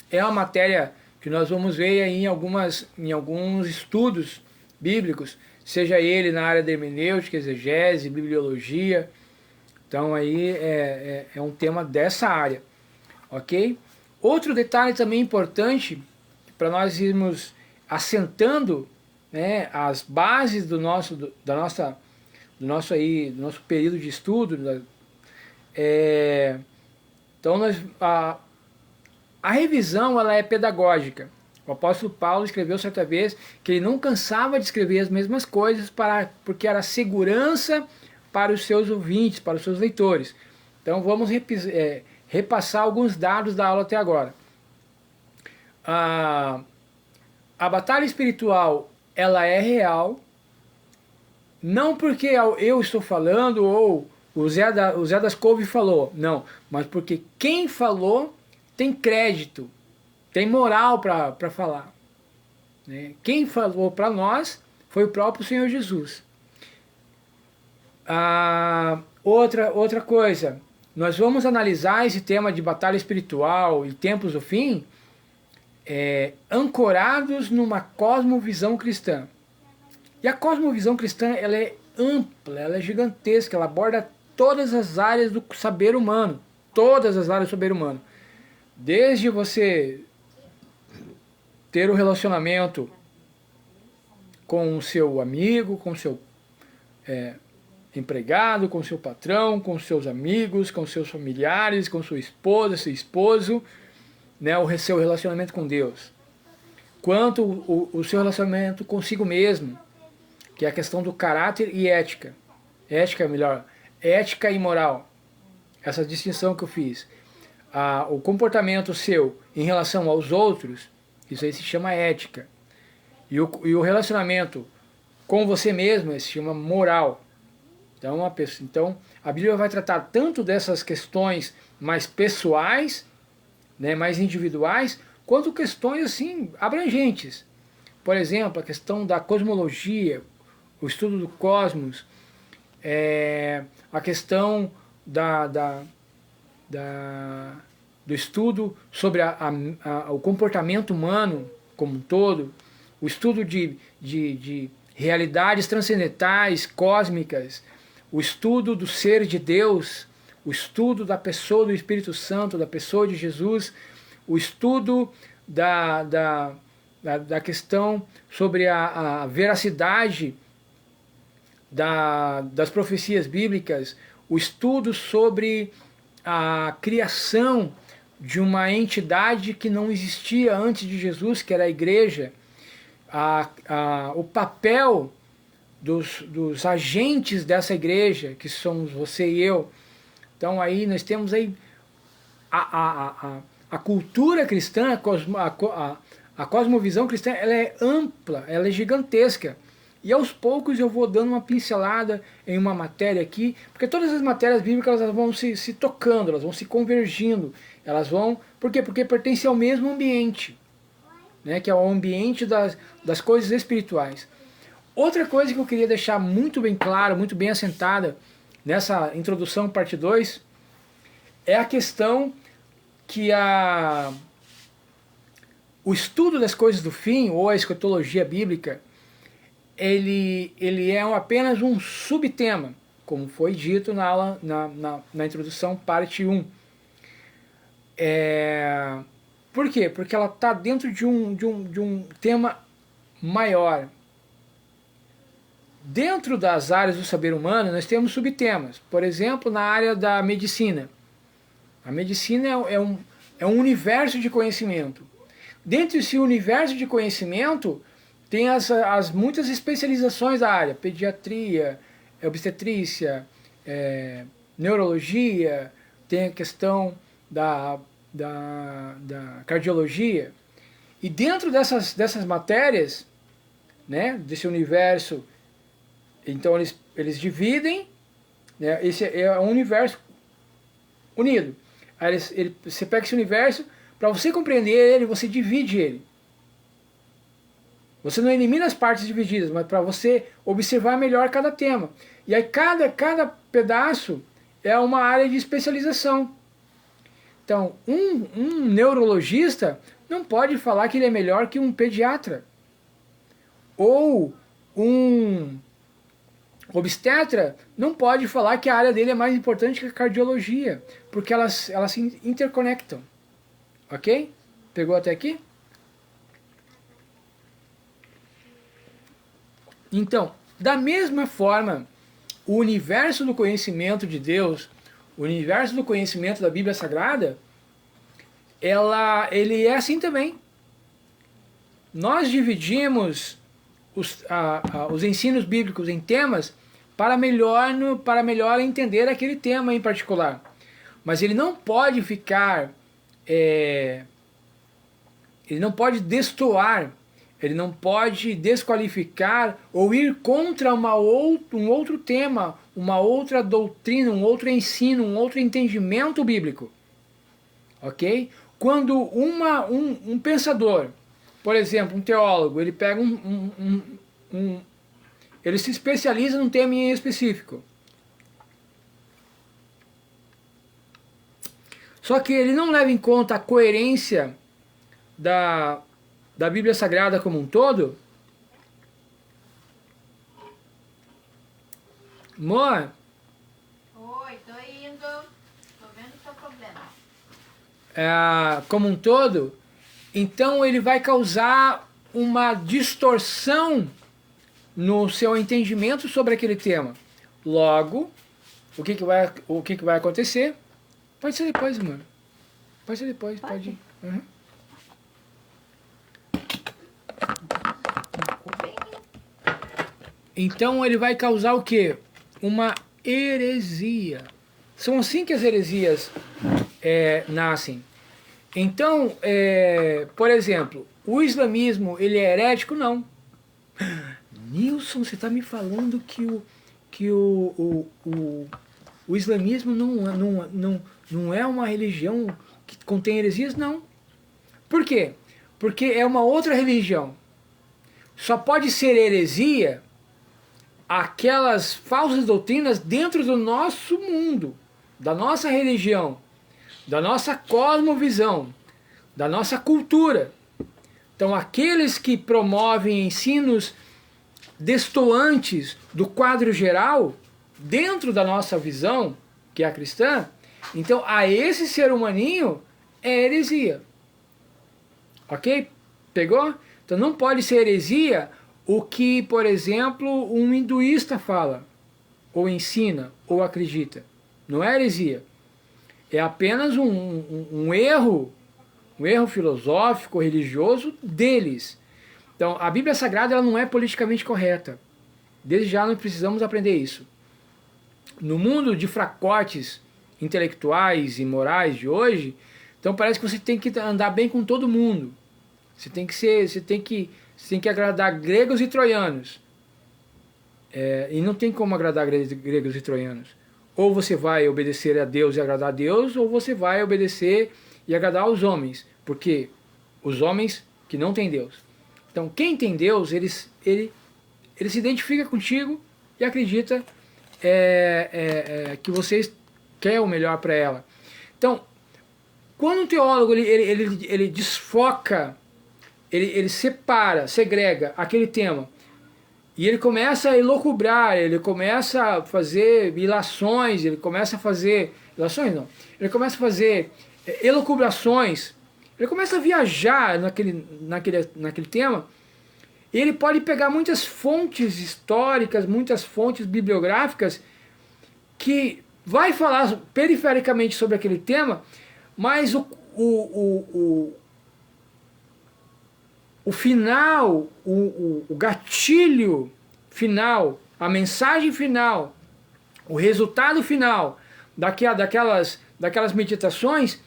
é uma matéria que nós vamos ver aí em alguns estudos bíblicos, seja ele na área da hermenêutica, exegese, bibliologia. Então aí é um tema dessa área, ok? Outro detalhe também importante, para nós irmos assentando, né, as bases do nosso período de estudo, então a revisão, ela é pedagógica. O apóstolo Paulo escreveu certa vez que ele não cansava de escrever as mesmas coisas porque era segurança para os seus ouvintes, para os seus leitores. Então vamos repassar alguns dados da aula até agora. A batalha espiritual, ela é real, não porque eu estou falando ou o Zé das Couve falou, não, mas porque quem falou tem crédito, tem moral para falar, né? Quem falou para nós foi o próprio Senhor Jesus. Outra coisa, nós vamos analisar esse tema de batalha espiritual e tempos do fim, ancorados numa cosmovisão cristã. E a cosmovisão cristã, ela é ampla, ela é gigantesca, ela aborda todas as áreas do saber humano, todas as áreas do saber humano. Desde você ter um relacionamento com o seu amigo, com o seu empregado, com o seu patrão, com os seus amigos, com os seus familiares, com sua esposa, seu esposo, né, o seu relacionamento com Deus. Quanto o seu relacionamento consigo mesmo, que é a questão do caráter e ética. Ética, melhor, ética e moral. Essa distinção que eu fiz. O comportamento seu em relação aos outros, isso aí se chama ética. E o relacionamento com você mesmo se chama moral. Então, a Bíblia vai tratar tanto dessas questões mais pessoais, né, mais individuais, quanto questões assim abrangentes. Por exemplo, a questão da cosmologia, o estudo do cosmos, a questão do estudo sobre o comportamento humano como um todo, o estudo de realidades transcendentais, cósmicas, o estudo do ser de Deus, o estudo da pessoa do Espírito Santo, da pessoa de Jesus, o estudo da questão sobre a veracidade das profecias bíblicas, o estudo sobre a criação de uma entidade que não existia antes de Jesus, que era a igreja, o papel dos agentes dessa igreja, que somos você e eu. Então aí nós temos aí a cultura cristã, a cosmovisão cristã, ela é ampla, ela é gigantesca. E aos poucos eu vou dando uma pincelada em uma matéria aqui, porque todas as matérias bíblicas elas vão se tocando, elas vão se convergindo, elas vão... Por quê? Porque pertencem ao mesmo ambiente, né, que é o ambiente das coisas espirituais. Outra coisa que eu queria deixar muito bem clara, muito bem assentada nessa introdução parte 2, é a questão que o estudo das coisas do fim, ou a escatologia bíblica, ele é apenas um subtema, como foi dito na introdução parte 1. Por quê? Porque ela está dentro de um tema maior. Dentro das áreas do saber humano, nós temos subtemas. Por exemplo, na área da medicina. A medicina é um universo de conhecimento. Dentro desse universo de conhecimento, tem muitas especializações da área. Pediatria, obstetrícia, neurologia, tem a questão da cardiologia. E dentro dessas matérias, né, desse universo, então eles dividem, né, esse é um universo unido. Aí você pega esse universo, para você compreender ele, você divide ele. Você não elimina as partes divididas, mas para você observar melhor cada tema. E aí cada pedaço é uma área de especialização. Então, um neurologista não pode falar que ele é melhor que um pediatra. Ou um obstetra não pode falar que a área dele é mais importante que a cardiologia, porque elas se interconectam. Ok? Pegou até aqui? Então, da mesma forma, o universo do conhecimento de Deus, o universo do conhecimento da Bíblia Sagrada, ele é assim também. Nós dividimos os ensinos bíblicos em temas para melhor entender aquele tema em particular. Mas ele não pode ficar... ele não pode destoar, ele não pode desqualificar ou ir contra um outro tema, uma outra doutrina, um outro ensino, um outro entendimento bíblico. Ok? Quando um pensador, por exemplo, um teólogo, ele pega ele se especializa num tema em específico. Só que ele não leva em conta a coerência da Bíblia Sagrada como um todo. Amor, Oi, tô indo. Tô vendo o seu problema. como um todo, então ele vai causar uma distorção no seu entendimento sobre aquele tema. Logo, o que que vai acontecer? Pode ser depois, amor. Pode ser depois, pode ir. Uhum. Então ele vai causar o quê? Uma heresia. São assim que as heresias nascem. Então, por exemplo, o islamismo, ele é herético? Não. Nilson, você está me falando que o islamismo não é uma religião que contém heresias? Não. Por quê? Porque é uma outra religião. Só pode ser heresia aquelas falsas doutrinas dentro do nosso mundo, da nossa religião, da nossa cosmovisão, da nossa cultura. Então, aqueles que promovem ensinos destoantes do quadro geral, dentro da nossa visão, que é a cristã, então a esse ser humaninho é heresia. Ok? Pegou? Então não pode ser heresia o que, por exemplo, um hinduísta fala, ou ensina, ou acredita. Não é heresia. É apenas um erro filosófico, religioso deles. Então, a Bíblia Sagrada ela não é politicamente correta. Desde já nós precisamos aprender isso. No mundo de fracotes intelectuais e morais de hoje, então parece que você tem que andar bem com todo mundo. Você tem que agradar gregos e troianos. E não tem como agradar gregos e troianos. Ou você vai obedecer a Deus e agradar a Deus, ou você vai obedecer e agradar aos homens. Porque os homens que não têm Deus. Então, quem tem Deus, ele se identifica contigo e acredita que você quer o melhor para ela. Então, quando um teólogo ele desfoca, ele separa, segrega aquele tema, e ele começa a elocubrar, ele começa a fazer ilações, ele começa a fazer... Ilações não. Ele começa a fazer elucubrações, ele começa a viajar naquele tema, e ele pode pegar muitas fontes históricas, muitas fontes bibliográficas, que vai falar perifericamente sobre aquele tema, mas o final, o gatilho final, a mensagem final, o resultado final daquelas meditações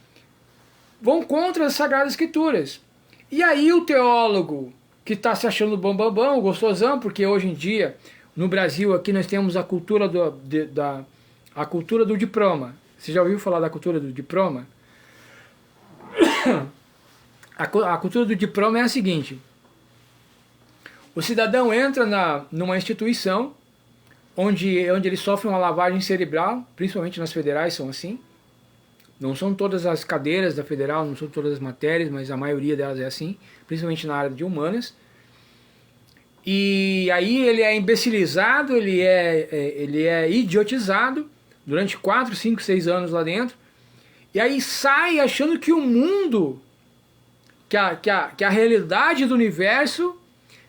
vão contra as Sagradas Escrituras. E aí o teólogo que está se achando bambambam, gostosão, porque hoje em dia, no Brasil, aqui nós temos a cultura a cultura do diploma. Você já ouviu falar da cultura do diploma? A cultura do diploma é a seguinte: o cidadão entra numa instituição onde ele sofre uma lavagem cerebral, principalmente nas federais são assim. Não são todas as cadeiras da federal, não são todas as matérias, mas a maioria delas é assim, principalmente na área de humanas. E aí ele é imbecilizado, ele é idiotizado durante 4, 5, 6 anos lá dentro. E aí sai achando que o mundo, que a realidade do universo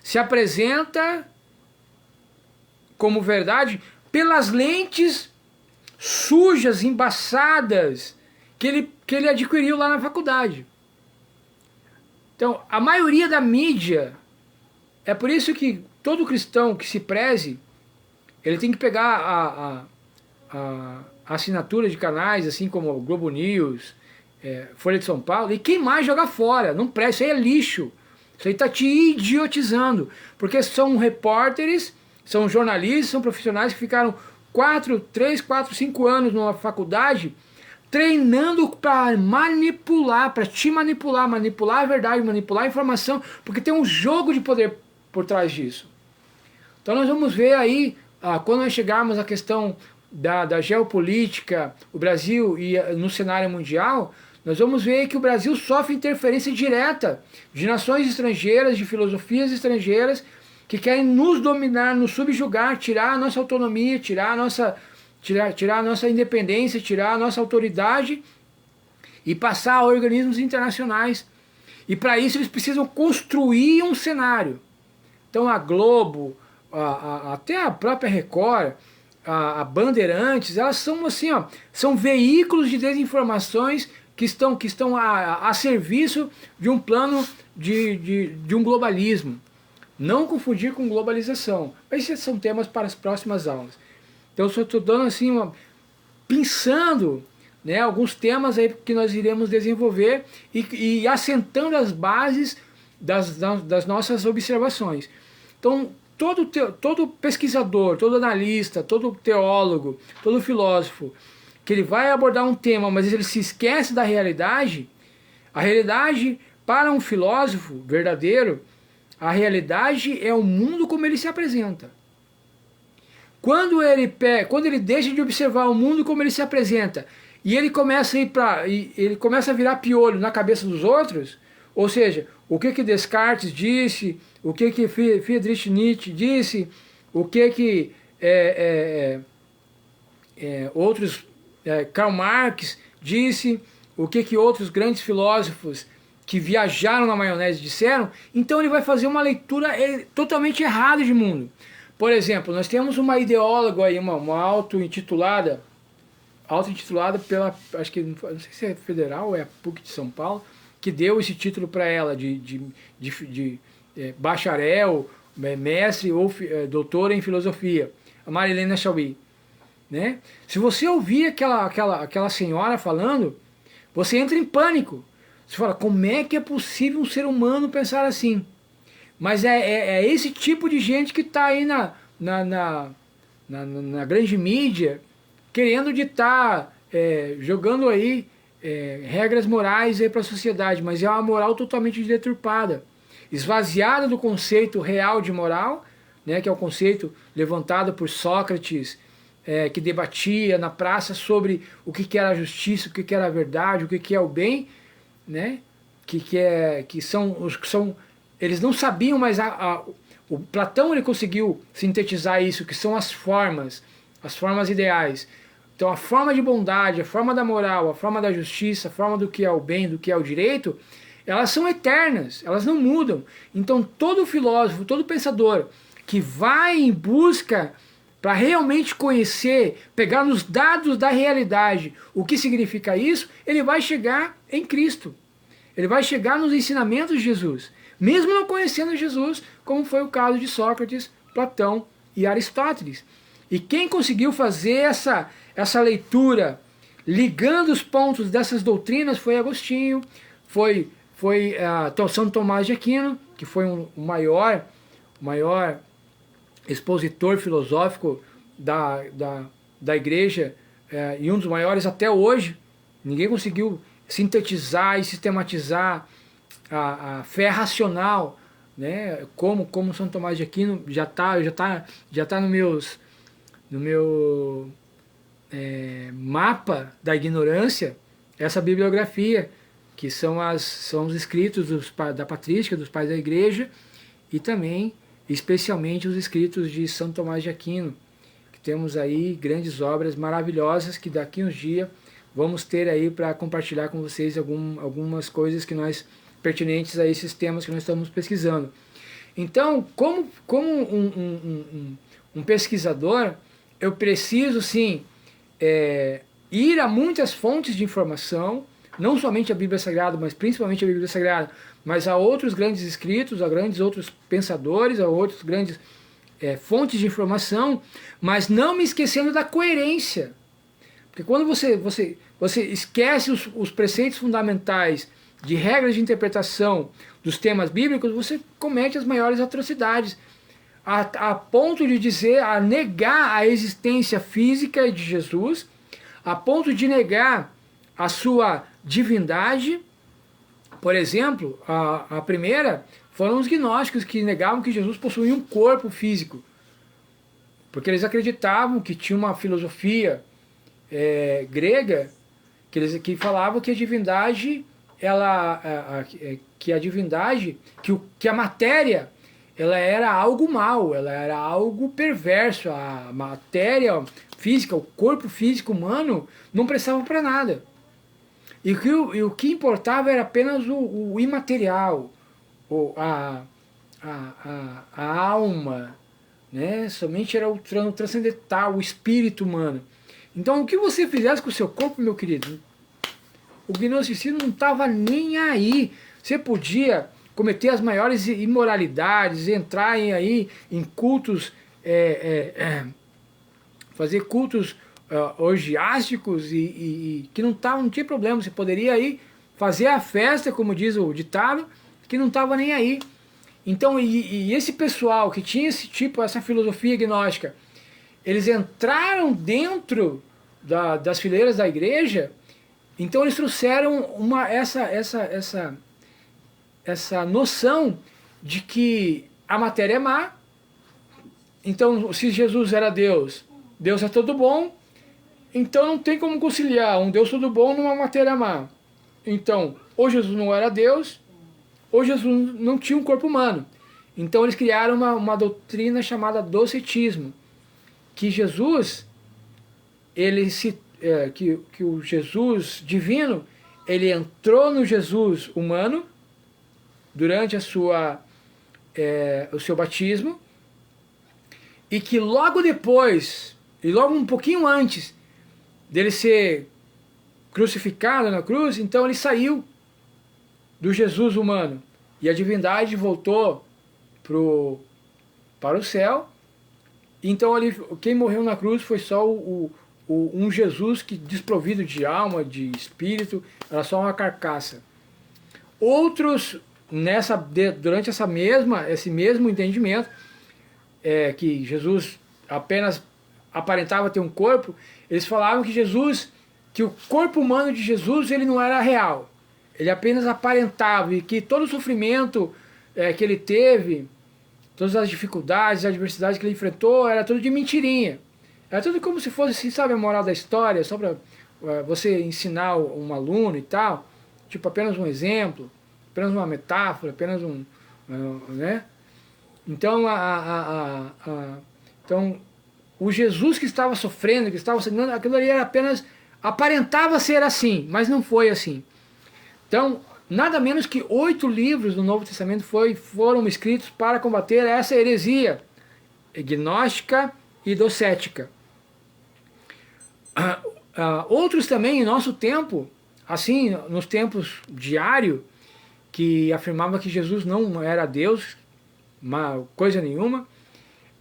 se apresenta como verdade pelas lentes sujas, embaçadas, que ele adquiriu lá na faculdade. Então, a maioria da mídia, é por isso que todo cristão que se preze, ele tem que pegar a assinatura de canais, assim como o Globo News, Folha de São Paulo, e queimar e jogar fora. Não presta, isso aí é lixo. Isso aí está te idiotizando. Porque são repórteres, são jornalistas, são profissionais que ficaram 3, 4, 5 anos numa faculdade treinando para manipular, para te manipular a verdade, manipular a informação, porque tem um jogo de poder por trás disso. Então nós vamos ver aí, quando nós chegarmos à questão da geopolítica, o Brasil e no cenário mundial, nós vamos ver que o Brasil sofre interferência direta de nações estrangeiras, de filosofias estrangeiras, que querem nos dominar, nos subjugar, tirar a nossa autonomia, tirar a nossa independência, tirar a nossa autoridade e passar a organismos internacionais. E para isso eles precisam construir um cenário. Então a Globo, até a própria Record, a Bandeirantes, elas são assim, ó, são veículos de desinformações que estão a serviço de um plano de um globalismo. Não confundir com globalização. Mas esses são temas para as próximas aulas. Então eu só estou dando assim, pensando, né, alguns temas aí que nós iremos desenvolver e assentando as bases das nossas observações. Então todo pesquisador, todo analista, todo teólogo, todo filósofo, que ele vai abordar um tema, mas ele se esquece da realidade, a realidade para um filósofo verdadeiro, a realidade é o mundo como ele se apresenta. Quando ele deixa de observar o mundo como ele se apresenta, e ele começa a virar piolho na cabeça dos outros, ou seja, o que Descartes disse, o que Friedrich Nietzsche disse, o que outros, Karl Marx disse, o que outros grandes filósofos que viajaram na maionese disseram, então ele vai fazer uma leitura totalmente errada de mundo. Por exemplo, nós temos uma ideóloga aí, uma auto-intitulada pela, acho que, não sei se é federal ou é a PUC de São Paulo, que deu esse título para ela de bacharel, mestre ou doutora em filosofia, a Marilena Chauí. Né? Se você ouvir aquela senhora falando, você entra em pânico. Você fala, como é que é possível um ser humano pensar assim? Mas é esse tipo de gente que está aí na grande mídia, querendo ditar, jogando aí regras morais para a sociedade, mas é uma moral totalmente deturpada, esvaziada do conceito real de moral, né, que é o conceito levantado por Sócrates, que debatia na praça sobre o que era a justiça, o que era a verdade, o que é o bem, né? Eles não sabiam, mas o Platão ele conseguiu sintetizar isso, que são as formas ideais. Então a forma de bondade, a forma da moral, a forma da justiça, a forma do que é o bem, do que é o direito, elas são eternas, elas não mudam. Então todo filósofo, todo pensador que vai em busca para realmente conhecer, pegar nos dados da realidade o que significa isso, ele vai chegar em Cristo. Ele vai chegar nos ensinamentos de Jesus, mesmo não conhecendo Jesus, como foi o caso de Sócrates, Platão e Aristóteles. E quem conseguiu fazer essa leitura, ligando os pontos dessas doutrinas, foi Agostinho, foi São Tomás de Aquino, que foi o maior expositor filosófico da igreja, e um dos maiores até hoje. Ninguém conseguiu sintetizar e sistematizar a fé racional, né? Como São Tomás de Aquino já tá no meu mapa da ignorância, essa bibliografia, que são os escritos da patrística, dos pais da igreja, e também especialmente os escritos de São Tomás de Aquino, que temos aí grandes obras maravilhosas que daqui uns dias vamos ter aí para compartilhar com vocês algumas coisas que pertinentes a esses temas que nós estamos pesquisando. Então, como um pesquisador, eu preciso sim ir a muitas fontes de informação, não somente a Bíblia Sagrada, mas principalmente a Bíblia Sagrada, mas a outros grandes escritos, a grandes outros pensadores, a outros grandes fontes de informação, mas não me esquecendo da coerência. Porque quando você esquece os preceitos fundamentais de regras de interpretação dos temas bíblicos, você comete as maiores atrocidades, a ponto de a negar a existência física de Jesus, a ponto de negar a sua divindade. Por exemplo, a primeira foram os gnósticos, que negavam que Jesus possuía um corpo físico, porque eles acreditavam que tinha uma filosofia grega que falava que a divindade, que a matéria ela era algo mal, ela era algo perverso. A matéria física, o corpo físico humano não prestava para nada. E o que importava era apenas o imaterial, a alma, né? Somente era o transcendental, o espírito humano. Então o que você fizesse com o seu corpo, meu querido, o gnosticismo não estava nem aí. Você podia cometer as maiores imoralidades, entrar aí em cultos, fazer cultos orgiásticos e que não tinha problema. Você poderia aí fazer a festa, como diz o ditado, que não estava nem aí. Então, e esse pessoal que tinha esse tipo, essa filosofia gnóstica, eles entraram dentro das fileiras da igreja. Então eles trouxeram essa noção de que a matéria é má. Então, se Jesus era Deus, Deus é todo bom, então não tem como conciliar um Deus todo bom numa matéria má. Então, ou Jesus não era Deus, ou Jesus não tinha um corpo humano. Então eles criaram uma doutrina chamada docetismo, que Jesus, que o Jesus divino, ele entrou no Jesus humano durante o seu batismo, e que logo depois, e logo um pouquinho antes dele ser crucificado na cruz, então ele saiu do Jesus humano, e a divindade voltou para o céu. Então quem morreu na cruz foi só um Jesus que desprovido de alma, de espírito, era só uma carcaça. Outros, durante esse mesmo entendimento, que Jesus apenas aparentava ter um corpo, eles falavam que o corpo humano de Jesus ele não era real, ele apenas aparentava, e que todo o sofrimento que ele teve, todas as dificuldades, as adversidades que ele enfrentou, era tudo de mentirinha. Era tudo como se fosse, assim, sabe, a moral da história, só para você ensinar um aluno e tal, tipo apenas um exemplo, apenas uma metáfora, apenas né? Então, então, o Jesus que estava sofrendo, que estava sangrando, aquilo ali era apenas, aparentava ser assim, mas não foi assim. Então, nada menos que 8 livros do Novo Testamento foram escritos para combater essa heresia gnóstica e docética. Outros também em nosso tempo, assim, nos tempos diários, que afirmavam que Jesus não era Deus, coisa nenhuma.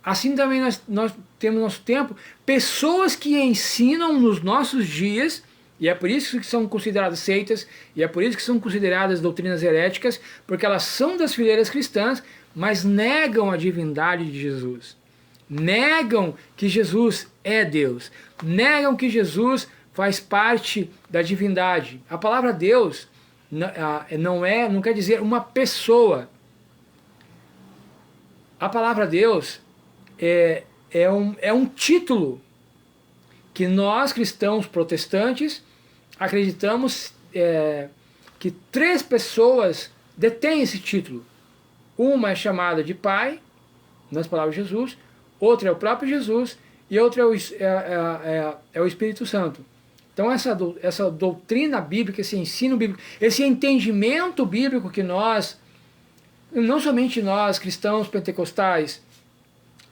Assim também nós temos no nosso tempo pessoas que ensinam nos nossos dias, e é por isso que são consideradas seitas, e é por isso que são consideradas doutrinas heréticas, porque elas são das fileiras cristãs, mas negam a divindade de Jesus. Negam que Jesus é Deus. Negam que Jesus faz parte da divindade. A palavra Deus não quer dizer uma pessoa. A palavra Deus é um título que nós, cristãos protestantes, acreditamos que 3 pessoas detêm esse título. Uma é chamada de Pai, nas palavras de Jesus, outra é o próprio Jesus, e outra é o Espírito Santo. Então essa doutrina bíblica, esse ensino bíblico, esse entendimento bíblico que nós, não somente nós, cristãos pentecostais,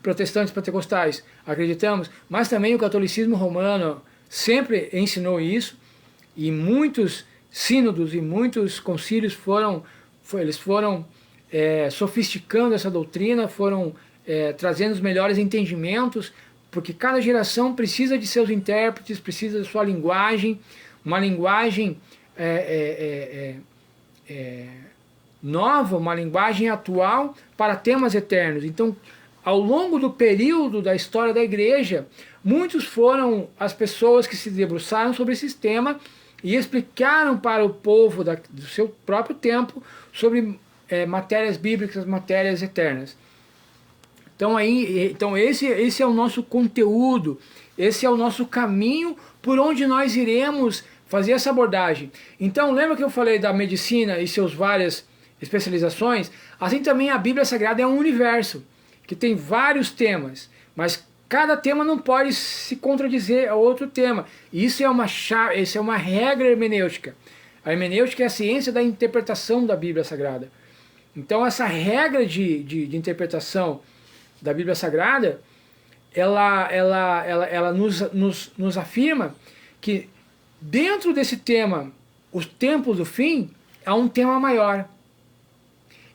protestantes pentecostais, acreditamos, mas também o catolicismo romano sempre ensinou isso, e muitos sínodos e muitos concílios foram sofisticando essa doutrina, foram trazendo os melhores entendimentos, porque cada geração precisa de seus intérpretes, precisa da sua linguagem, uma linguagem nova, uma linguagem atual para temas eternos. Então, ao longo do período da história da igreja, muitos foram as pessoas que se debruçaram sobre esse tema e explicaram para o povo do seu próprio tempo sobre matérias bíblicas, matérias eternas. Então esse é o nosso conteúdo, esse é o nosso caminho por onde nós iremos fazer essa abordagem. Então lembra que eu falei da medicina e seus vários especializações, assim também a Bíblia Sagrada é um universo, que tem vários temas, mas cada tema não pode se contradizer a outro tema. Isso é uma chave, isso é uma regra hermenêutica. A hermenêutica é a ciência da interpretação da Bíblia Sagrada. Então essa regra de interpretação da Bíblia Sagrada, ela nos afirma que dentro desse tema, os tempos do fim, há um tema maior.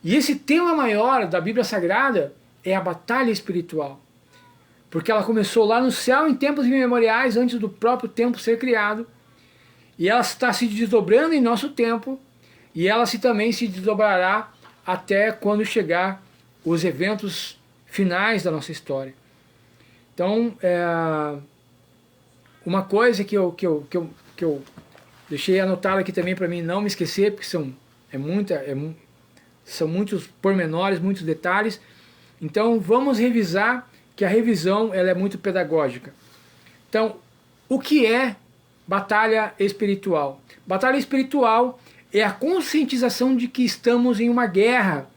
E esse tema maior da Bíblia Sagrada é a batalha espiritual. Porque ela começou lá no céu em tempos imemoriais, antes do próprio tempo ser criado. E ela está se desdobrando em nosso tempo. E ela também se desdobrará até quando chegar os eventos finais da nossa história. Então, uma coisa que eu deixei anotado aqui também para mim não me esquecer, porque são muitos pormenores, muitos detalhes. Então vamos revisar, que a revisão ela é muito pedagógica. Então, o que é batalha espiritual? Batalha espiritual é a conscientização de que estamos em uma guerra,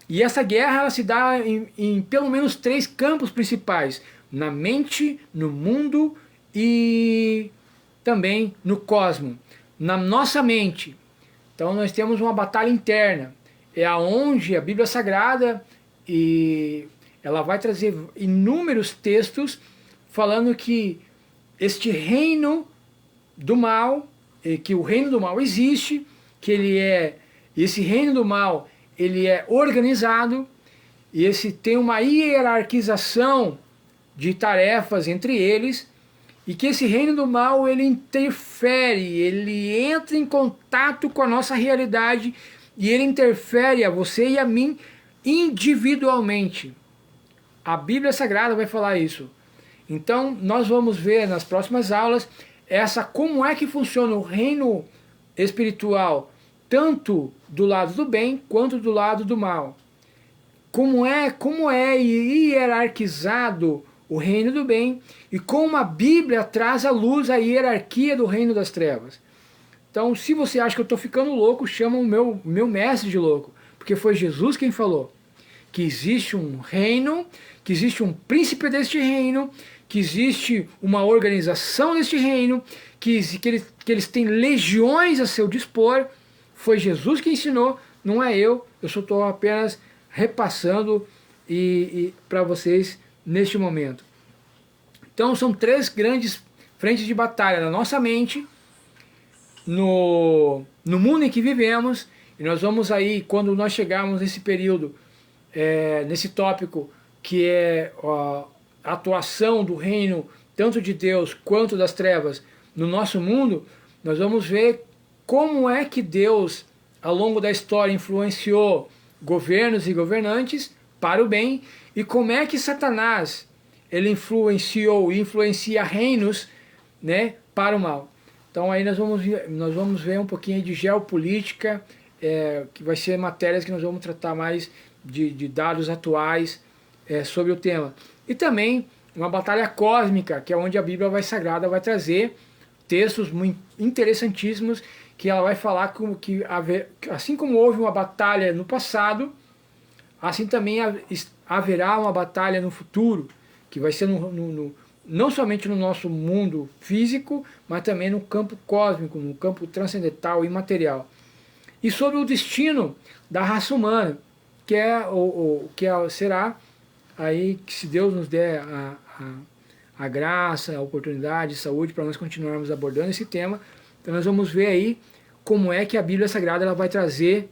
e essa guerra ela se dá em pelo menos 3 campos principais: na mente, no mundo e também no cosmo. Na nossa mente, então nós temos uma batalha interna, é aonde a Bíblia Sagrada e ela vai trazer inúmeros textos falando que este reino do mal, que o reino do mal existe, que esse reino do mal ele é organizado, e tem uma hierarquização de tarefas entre eles, e que esse reino do mal ele interfere, ele entra em contato com a nossa realidade e ele interfere a você e a mim individualmente. A Bíblia Sagrada vai falar isso. Então nós vamos ver nas próximas aulas como é que funciona o reino espiritual, tanto do lado do bem quanto do lado do mal. Como é hierarquizado o reino do bem e como a Bíblia traz à luz a hierarquia do reino das trevas. Então, se você acha que eu estou ficando louco, chama o meu mestre de louco, porque foi Jesus quem falou que existe um reino, que existe um príncipe deste reino, que existe uma organização deste reino, que eles têm legiões a seu dispor. Foi Jesus que ensinou, não é eu só estou apenas repassando para vocês neste momento. Então são 3 grandes frentes de batalha na nossa mente, no mundo em que vivemos, e nós vamos aí, quando nós chegarmos nesse período, nesse tópico que é a atuação do reino, tanto de Deus quanto das trevas, no nosso mundo, nós vamos ver como é que Deus, ao longo da história, influenciou governos e governantes para o bem, e como é que Satanás ele influencia reinos, né, para o mal. Então aí nós vamos ver um pouquinho de geopolítica, que vai ser matérias que nós vamos tratar mais de dados atuais sobre o tema. E também uma batalha cósmica, que é onde a Bíblia Sagrada vai trazer textos muito interessantíssimos, que ela vai falar que assim como houve uma batalha no passado, assim também haverá uma batalha no futuro, que vai ser não somente no nosso mundo físico, mas também no campo cósmico, no campo transcendental e imaterial. E sobre o destino da raça humana, será aí que, se Deus nos der a graça, a oportunidade, a saúde para nós continuarmos abordando esse tema, então nós vamos ver aí como é que a Bíblia Sagrada ela vai trazer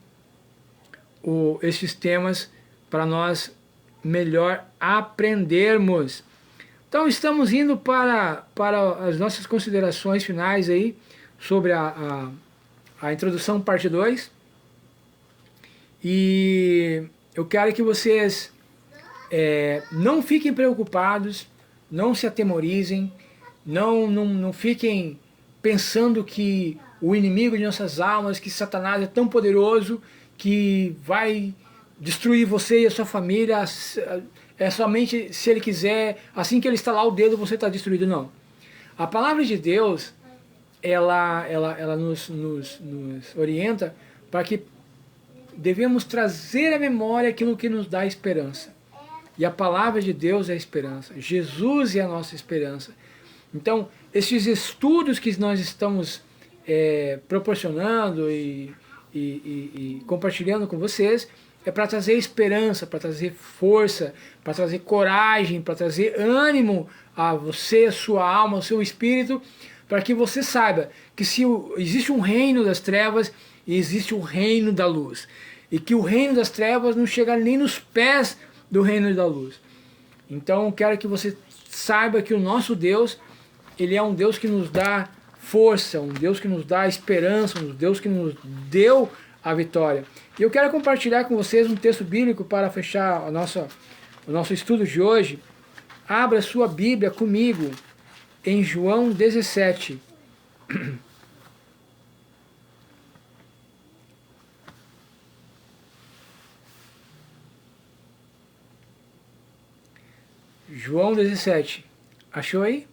esses temas para nós melhor aprendermos. Então estamos indo para as nossas considerações finais aí sobre a introdução parte 2. E eu quero que vocês não fiquem preocupados, não se atemorizem, não fiquem pensando que o inimigo de nossas almas, que Satanás é tão poderoso que vai destruir você e a sua família, somente se ele quiser, assim que ele estalar o dedo você está destruído. Não. A palavra de Deus, ela nos orienta para que devemos trazer à memória aquilo que nos dá esperança. E a palavra de Deus é a esperança. Jesus é a nossa esperança. Então, esses estudos que nós estamos proporcionando e compartilhando com vocês, é para trazer esperança, para trazer força, para trazer coragem, para trazer ânimo a você, a sua alma, ao seu espírito, para que você saiba que se existe um reino das trevas e existe o reino da luz. E que o reino das trevas não chega nem nos pés do reino da luz. Então eu quero que você saiba que o nosso Deus, Ele é um Deus que nos dá força, um Deus que nos dá esperança, um Deus que nos deu a vitória. E eu quero compartilhar com vocês um texto bíblico para fechar o nosso estudo de hoje. Abra sua Bíblia comigo em João 17. João 17. Achou aí?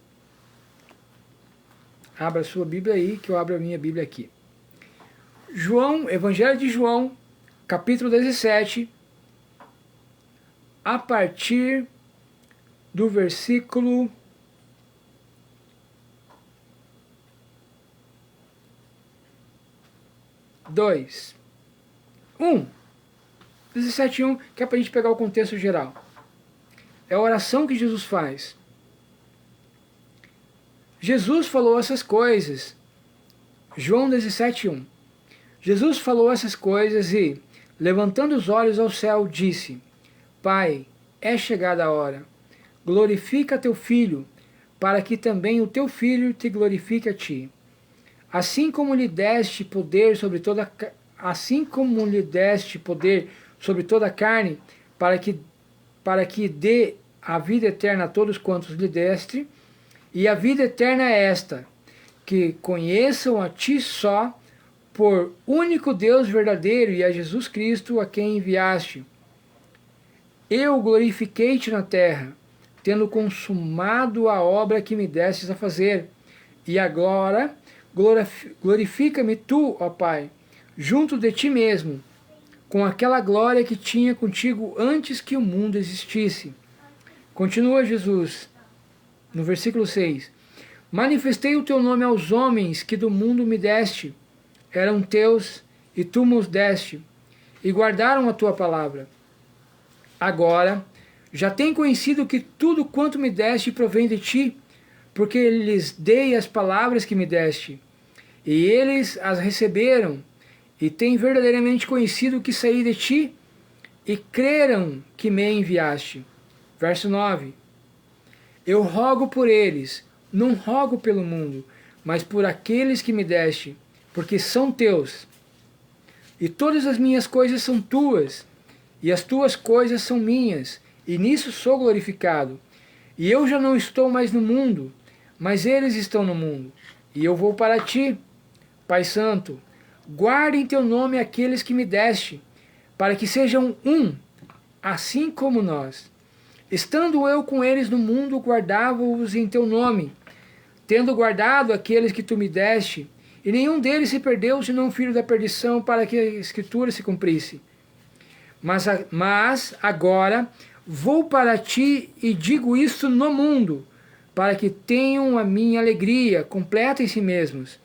Abra a sua Bíblia aí, que eu abro a minha Bíblia aqui. João, Evangelho de João, capítulo 17, a partir do versículo 2. 17:1, que é para a gente pegar o contexto geral. É a oração que Jesus faz. Jesus falou essas coisas. João 17:1. Jesus falou essas coisas e, levantando os olhos ao céu, disse: Pai, é chegada a hora. Glorifica teu Filho, para que também o teu Filho te glorifique a ti. Assim como lhe deste poder sobre toda a carne, para que dê a vida eterna a todos quantos lhe deste, e a vida eterna é esta, que conheçam a ti só, por único Deus verdadeiro, e a Jesus Cristo a quem enviaste. Eu glorifiquei-te na terra, tendo consumado a obra que me destes a fazer, e agora glorifica-me tu, ó Pai, junto de ti mesmo, com aquela glória que tinha contigo antes que o mundo existisse. Continua Jesus, no versículo 6. Manifestei o teu nome aos homens que do mundo me deste. Eram teus, e tu me os deste, e guardaram a tua palavra. Agora, já têm conhecido que tudo quanto me deste provém de ti, porque lhes dei as palavras que me deste, e eles as receberam, e têm verdadeiramente conhecido que saí de ti, e creram que me enviaste. Verso 9. Eu rogo por eles, não rogo pelo mundo, mas por aqueles que me deste, porque são teus. E todas as minhas coisas são tuas, e as tuas coisas são minhas, e nisso sou glorificado. E eu já não estou mais no mundo, mas eles estão no mundo, e eu vou para ti. Pai Santo, guarde em teu nome aqueles que me deste, para que sejam um, assim como nós. Estando eu com eles no mundo, guardava-os em teu nome, tendo guardado aqueles que tu me deste, e nenhum deles se perdeu, senão o filho da perdição, para que a Escritura se cumprisse. Mas agora vou para ti e digo isto no mundo, para que tenham a minha alegria completa em si mesmos.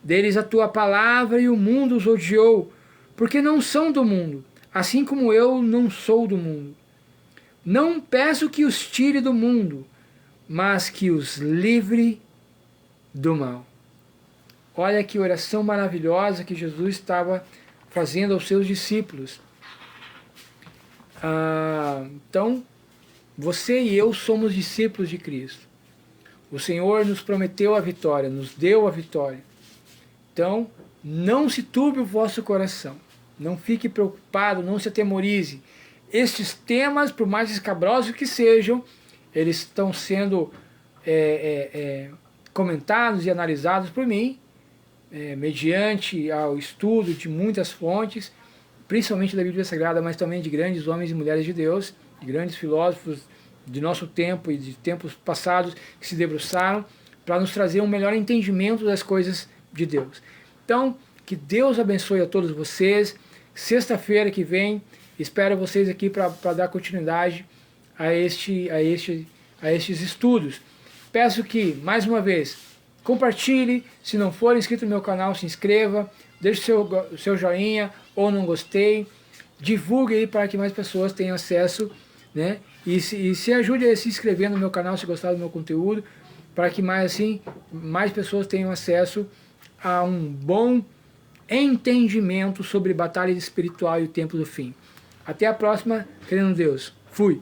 Deles a tua palavra e o mundo os odiou, porque não são do mundo, assim como eu não sou do mundo. Não peço que os tire do mundo, mas que os livre do mal. Olha que oração maravilhosa que Jesus estava fazendo aos seus discípulos. Então, você e eu somos discípulos de Cristo. O Senhor nos prometeu a vitória, nos deu a vitória. Então, não se turbe o vosso coração. Não fique preocupado, não se atemorize. Estes temas, por mais escabrosos que sejam, eles estão sendo comentados e analisados por mim, mediante ao estudo de muitas fontes, principalmente da Bíblia Sagrada, mas também de grandes homens e mulheres de Deus, de grandes filósofos de nosso tempo e de tempos passados que se debruçaram para nos trazer um melhor entendimento das coisas de Deus. Então, que Deus abençoe a todos vocês, Sexta-feira que vem, espero vocês aqui para dar continuidade a estes estudos. Peço que, mais uma vez, compartilhe. Se não for inscrito no meu canal, se inscreva. Deixe o seu joinha ou não gostei. Divulgue aí para que mais pessoas tenham acesso, né? E se ajude a se inscrever no meu canal se gostar do meu conteúdo, para que mais pessoas tenham acesso a um bom entendimento sobre batalha espiritual e o tempo do fim. Até a próxima, querendo Deus. Fui!